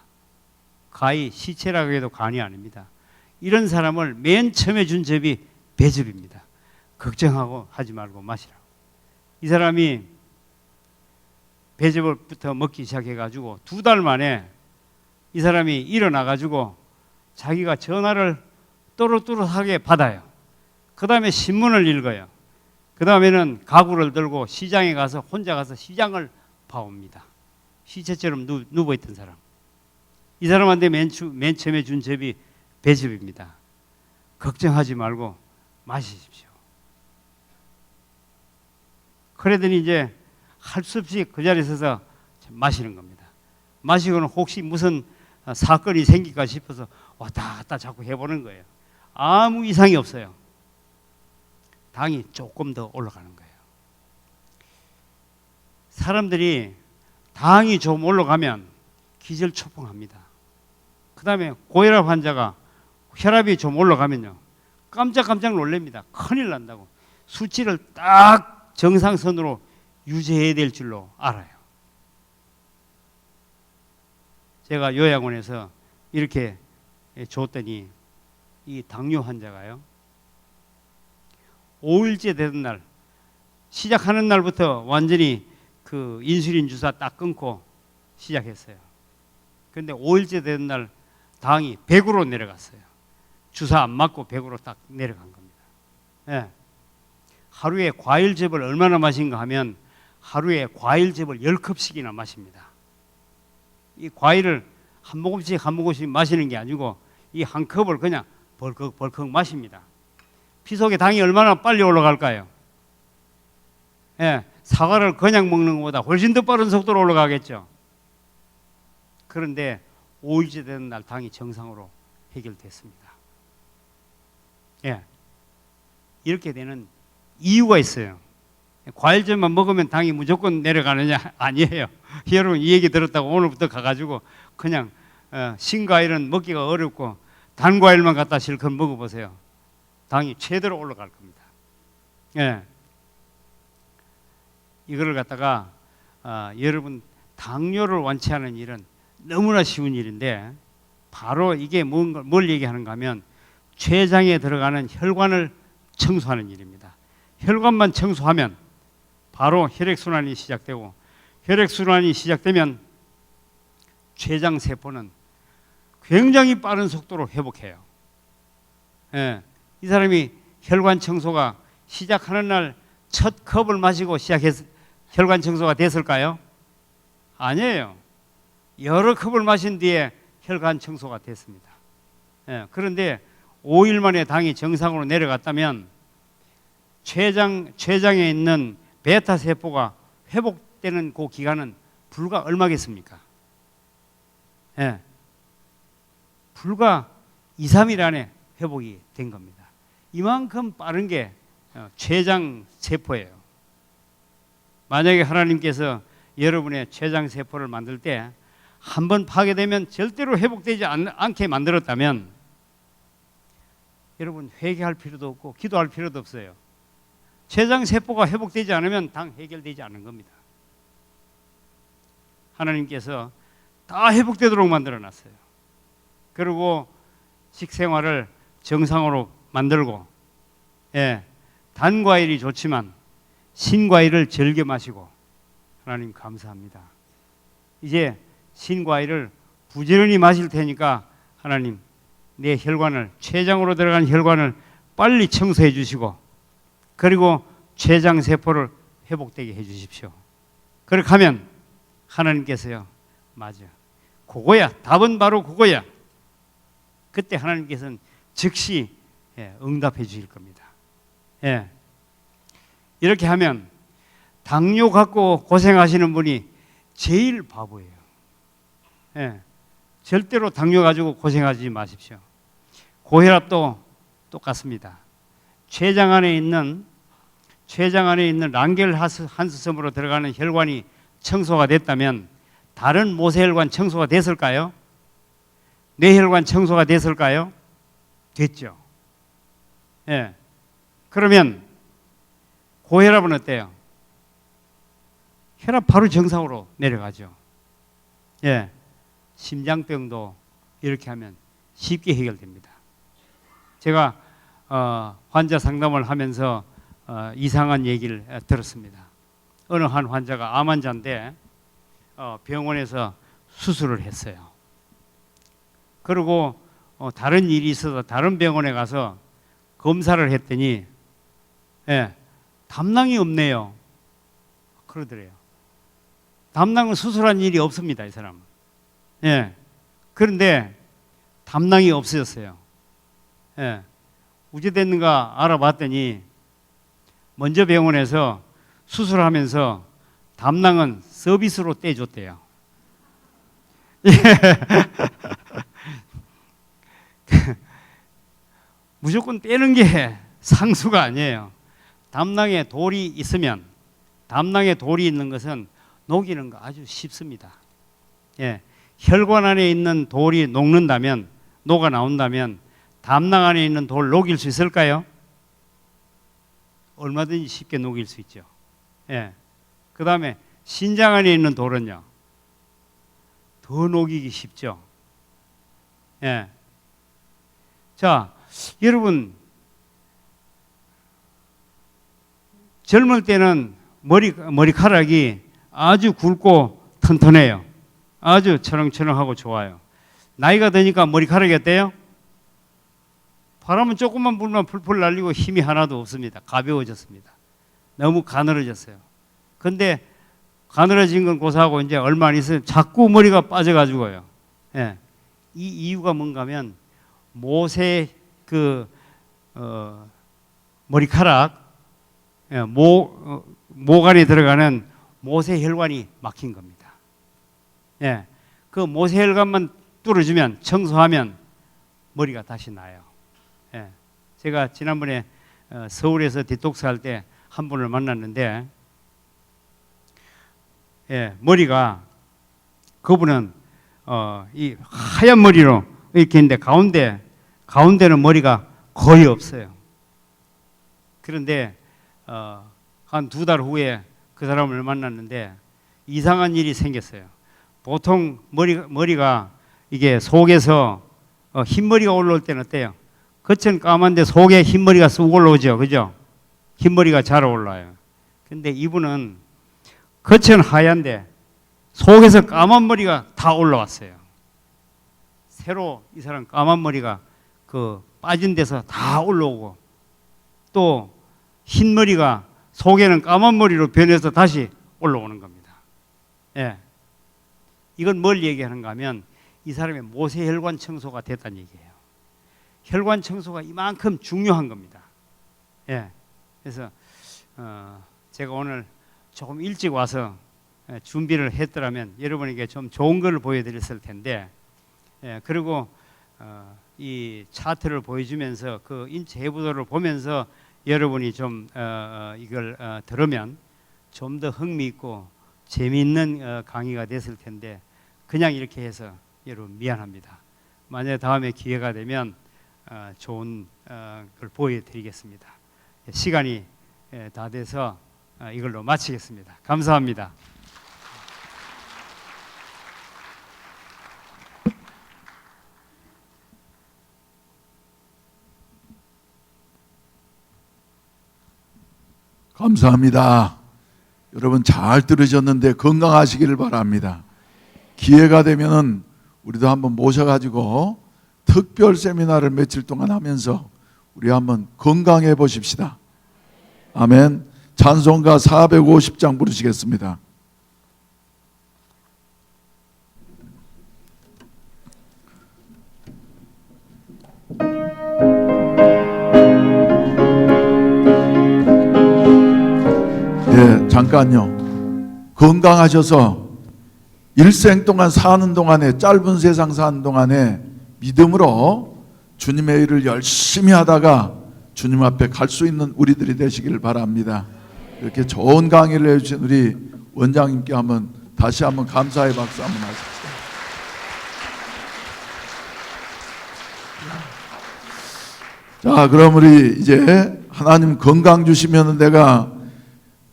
가히 시체라고 해도 간이 아닙니다. 이런 사람을 맨 처음에 준 접이 배즙입니다. 걱정하고 하지 말고 마시라고. 이 사람이 배즙부터 먹기 시작해가지고 2달 만에 이 사람이 일어나가지고 자기가 전화를 또렷또렷하게 받아요. 그 다음에 신문을 읽어요. 그 다음에는 가구를 들고 시장에 가서 혼자 가서 시장을 봐옵니다. 시체처럼 누워있던 사람. 이 사람한테 맨 처음에 준 접이 배즙입니다. 걱정하지 말고 마시십시오. 그러더니 이제 할 수 없이 그 자리에 서서 마시는 겁니다. 마시고는 혹시 무슨 사건이 생길까 싶어서 왔다 갔다 자꾸 해보는 거예요. 아무 이상이 없어요. 당이 조금 더 올라가는 거예요. 사람들이 당이 좀 올라가면 기절초풍합니다. 그 다음에 고혈압 환자가 혈압이 좀 올라가면요, 깜짝 놀랍니다. 큰일 난다고. 수치를 딱 정상선으로 유지해야 될 줄로 알아요. 제가 요양원에서 이렇게 줬더니 이 당뇨 환자가요, 5일째 되던 날, 시작하는 날부터 완전히 그 인슐린 주사 딱 끊고 시작했어요. 그런데 5일째 되던 날 당이 100으로 내려갔어요. 주사 안 맞고 100으로 딱 내려간 겁니다. 예. 하루에 과일즙을 얼마나 마신가 하면 하루에 과일즙을 10컵씩이나 마십니다. 이 과일을 한 모금씩 마시는 게 아니고 이 한 컵을 그냥 벌컥 마십니다. 피 속에 당이 얼마나 빨리 올라갈까요? 예, 사과를 그냥 먹는 것보다 훨씬 더 빠른 속도로 올라가겠죠. 그런데 5일째 되는 날 당이 정상으로 해결됐습니다. 예, 이렇게 되는 이유가 있어요. 과일즙만 먹으면 당이 무조건 내려가느냐? 아니에요. 여러분 이 얘기 들었다고 오늘부터 가가지고 그냥 신과일은 먹기가 어렵고 단과일만 갖다 실컷 먹어보세요. 당이 최대로 올라갈 겁니다. 예. 이거를 갖다가 여러분 당뇨를 완치하는 일은 너무나 쉬운 일인데, 바로 이게 뭘 얘기하는가 하면 췌장에 들어가는 혈관을 청소하는 일입니다. 혈관만 청소하면 바로 혈액순환이 시작되고, 혈액순환이 시작되면 췌장세포는 굉장히 빠른 속도로 회복해요. 예. 이 사람이 혈관 청소가 시작하는 날 첫 컵을 마시고 시작해서 혈관 청소가 됐을까요? 아니에요. 여러 컵을 마신 뒤에 혈관 청소가 됐습니다. 예. 그런데 5일 만에 당이 정상으로 내려갔다면 췌장에 있는 베타 세포가 회복되는 그 기간은 불과 얼마겠습니까? 예. 불과 2, 3일 안에 회복이 된 겁니다. 이만큼 빠른 게 췌장 세포예요. 만약에 하나님께서 여러분의 췌장 세포를 만들 때 한 번 파괴되면 절대로 회복되지 않게 만들었다면 여러분 회개할 필요도 없고 기도할 필요도 없어요. 췌장 세포가 회복되지 않으면 당 해결되지 않는 겁니다. 하나님께서 다 회복되도록 만들어 놨어요. 그리고 식생활을 정상으로 만들고, 예, 단과일이 좋지만 신과일을 즐겨 마시고, 하나님 감사합니다. 이제 신과일을 부지런히 마실 테니까 하나님 내 혈관을, 췌장으로 들어간 혈관을 빨리 청소해 주시고, 그리고 췌장 세포를 회복되게 해 주십시오. 그렇게 하면 하나님께서요, 맞아, 그거야. 답은 바로 그거야. 그때 하나님께서는 즉시 응답해 주실 겁니다. 예. 이렇게 하면 당뇨 갖고 고생하시는 분이 제일 바보예요. 예. 절대로 당뇨 가지고 고생하지 마십시오. 고혈압도 똑같습니다. 췌장 안에 있는 란겔하스섬으로 들어가는 혈관이 청소가 됐다면 다른 모세혈관 청소가 됐을까요? 뇌혈관 청소가 됐을까요? 됐죠. 예. 그러면 고혈압은 어때요? 혈압 바로 정상으로 내려가죠. 예. 심장병도 이렇게 하면 쉽게 해결됩니다. 제가 환자 상담을 하면서 이상한 얘기를 들었습니다. 어느 한 환자가 암 환자인데 병원에서 수술을 했어요. 그리고 다른 일이 있어서 다른 병원에 가서 검사를 했더니 담낭이 없네요. 그러더래요. 담낭은 수술한 일이 없습니다, 이 사람은. 예. 그런데 담낭이 없어졌어요. 예. 어찌 됐는가 알아봤더니 먼저 병원에서 수술하면서 담낭은 서비스로 떼줬대요. 예. 무조건 떼는 게 상수가 아니에요. 담낭에 돌이 있으면, 담낭에 돌이 있는 것은 녹이는 거 아주 쉽습니다. 예. 혈관 안에 있는 돌이 녹는다면, 녹아 나온다면 담낭 안에 있는 돌 녹일 수 있을까요? 얼마든지 쉽게 녹일 수 있죠. 예. 그 다음에 신장 안에 있는 돌은요, 더 녹이기 쉽죠. 예. 자, 여러분, 젊을 때는 머리카락이 아주 굵고 튼튼해요. 아주 철렁철렁하고 좋아요. 나이가 드니까 머리카락이 어때요? 바람은 조금만 불면 풀풀 날리고 힘이 하나도 없습니다. 가벼워졌습니다. 너무 가늘어졌어요. 근데 가늘어진 건 고사하고 이제 얼마 안 있으면 자꾸 머리가 빠져가지고요. 예. 이 이유가 뭔가 하면 모세 머리카락, 목 안에 들어가는 모세혈관이 막힌 겁니다. 예. 그 모세혈관만 뚫어주면, 청소하면 머리가 다시 나요. 예. 제가 지난번에 서울에서 디톡스 할 때 한 분을 만났는데, 예, 머리가, 그분은 이 하얀 머리로 이렇게 있는데 가운데는 머리가 거의 없어요. 그런데 한 2달 후에 그 사람을 만났는데 이상한 일이 생겼어요. 보통 머리가 이게 속에서 흰머리가 올라올 때는 어때요? 겉은 까만데 속에 흰머리가 쑥 올라오죠. 그죠? 흰머리가 잘 올라와요. 근데 이분은 겉은 하얀데 속에서 까만 머리가 다 올라왔어요. 새로 이 사람 까만 머리가 빠진 데서 다 올라오고, 또 흰머리가 속에는 까만 머리로 변해서 다시 올라오는 겁니다. 예. 이건 뭘 얘기하는가 하면 이 사람의 모세혈관 청소가 됐다는 얘기예요. 혈관 청소가 이만큼 중요한 겁니다. 예. 그래서 제가 오늘 조금 일찍 와서 준비를 했더라면 여러분에게 좀 좋은 걸 보여드렸을 텐데, 예. 그리고 이 차트를 보여주면서 그 인체 해부도를 보면서 여러분이 좀 이걸 들으면 좀 더 흥미있고 재미있는 강의가 됐을 텐데, 그냥 이렇게 해서 여러분 미안합니다. 만약 다음에 기회가 되면 좋은 걸 보여드리겠습니다. 시간이 다 돼서 이걸로 마치겠습니다. 감사합니다. 감사합니다. 여러분 잘 들으셨는데 건강하시기를 바랍니다. 기회가 되면은 우리도 한번 모셔가지고 특별 세미나를 며칠 동안 하면서 우리 한번 건강해 보십시다. 아멘. 찬송가 450장 부르시겠습니다. 잠깐요. 건강하셔서 일생 동안 사는 동안에, 짧은 세상 사는 동안에 믿음으로 주님의 일을 열심히 하다가 주님 앞에 갈 수 있는 우리들이 되시기를 바랍니다. 이렇게 좋은 강의를 해주신 우리 원장님께 다시 한번 감사의 박수 한번 하십시오. 자, 그럼 우리 이제 하나님 건강 주시면 내가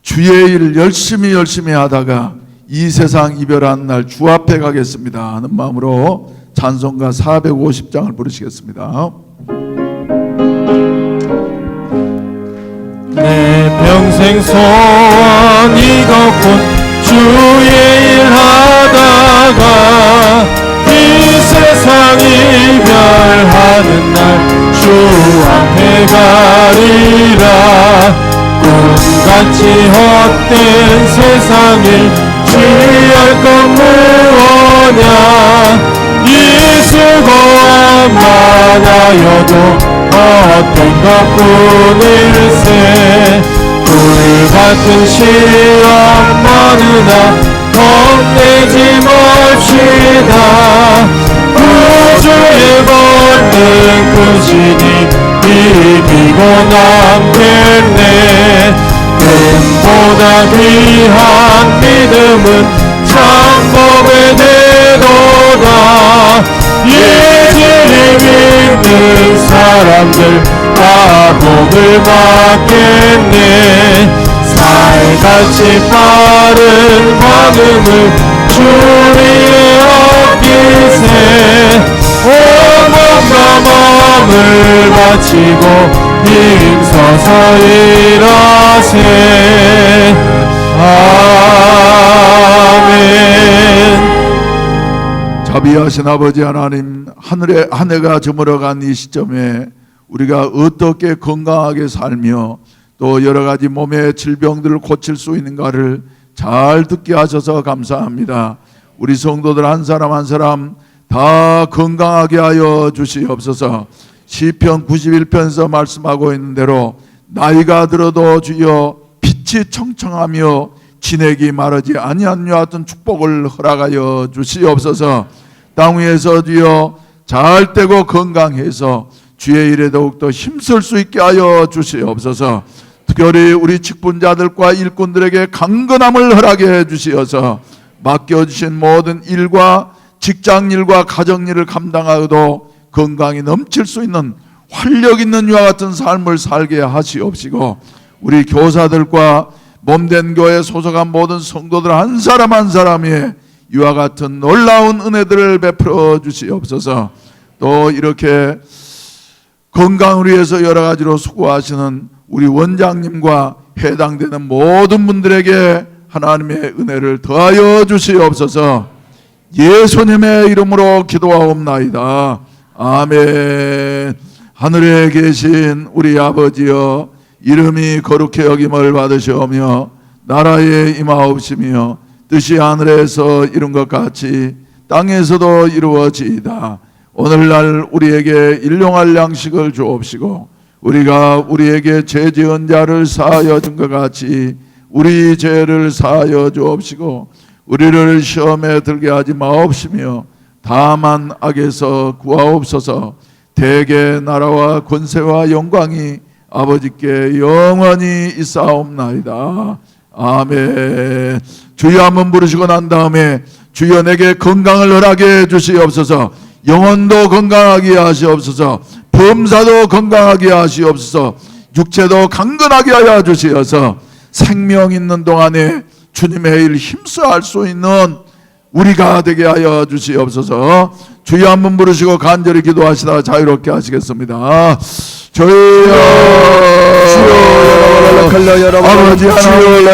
주의 일을 열심히 하다가 이 세상 이별하는 날 주 앞에 가겠습니다 하는 마음으로 찬송가 450장을 부르시겠습니다. 내 평생 소원 이것뿐 주의 일 하다가 이 세상 이별하는 날 주 앞에 가리라. 꿈같이 헛된 세상을 주의할 것 무엇냐. 이 수고와 많아여도 어떤 것뿐일세. 불같은 시험 많으나 겁내지 맙시다. 구주의 권능 크시니 이기고 남겠네. 금보다 귀한 믿음은 창법에 되도다. 예수를 믿는 사람들 다 복을 받겠네. 살같이 빠른 방음을 주위에 엎기세. 온몸과 마음을 바치고 힘써서 일하세. 아멘. 자비하신 아버지 하나님, 하늘에 한 해가 저물어간 이 시점에 우리가 어떻게 건강하게 살며 또 여러 가지 몸의 질병들을 고칠 수 있는가를 잘 듣게 하셔서 감사합니다. 우리 성도들 한 사람 한 사람 다 건강하게 하여 주시옵소서. 시편 91편에서 말씀하고 있는 대로 나이가 들어도 주여 빛이 청청하며 진액이 마르지 아니한 것 같은 축복을 허락하여 주시옵소서. 땅 위에서 주여 잘 되고 건강해서 주의 일에 더욱더 힘쓸 수 있게 하여 주시옵소서. 특별히 우리 직분자들과 일꾼들에게 강건함을 허락해 주시어서 맡겨주신 모든 일과 직장일과 가정일을 감당하고도 건강이 넘칠 수 있는 활력 있는 이와 같은 삶을 살게 하시옵시고, 우리 교사들과 몸된 교회에 소속한 모든 성도들 한 사람 한 사람이 이와 같은 놀라운 은혜들을 베풀어 주시옵소서. 또 이렇게 건강을 위해서 여러 가지로 수고하시는 우리 원장님과 해당되는 모든 분들에게 하나님의 은혜를 더하여 주시옵소서. 예수님의 이름으로 기도하옵나이다. 아멘. 하늘에 계신 우리 아버지여, 이름이 거룩히 여김을 받으시오며 나라에 임하옵시며 뜻이 하늘에서 이룬 것 같이 땅에서도 이루어지이다. 오늘날 우리에게 일용할 양식을 주옵시고 우리가 우리에게 죄 지은 자를 사하여 준 것 같이 우리 죄를 사하여 주옵시고 우리를 시험에 들게 하지 마옵시며 다만 악에서 구하옵소서. 대개 나라와 권세와 영광이 아버지께 영원히 있사옵나이다. 아멘. 주여 한번 부르시고 난 다음에 주여 내게 건강을 허락해 주시옵소서. 영혼도 건강하게 하시옵소서. 범사도 건강하게 하시옵소서. 육체도 강건하게 하여 주시어서 생명 있는 동안에 주님의 일 힘써 할 수 있는 우리가 되게 하여 주시옵소서. 주여 한번 부르시고 간절히 기도하시다가 자유롭게 하시겠습니다. 주여, 아버지 하나님,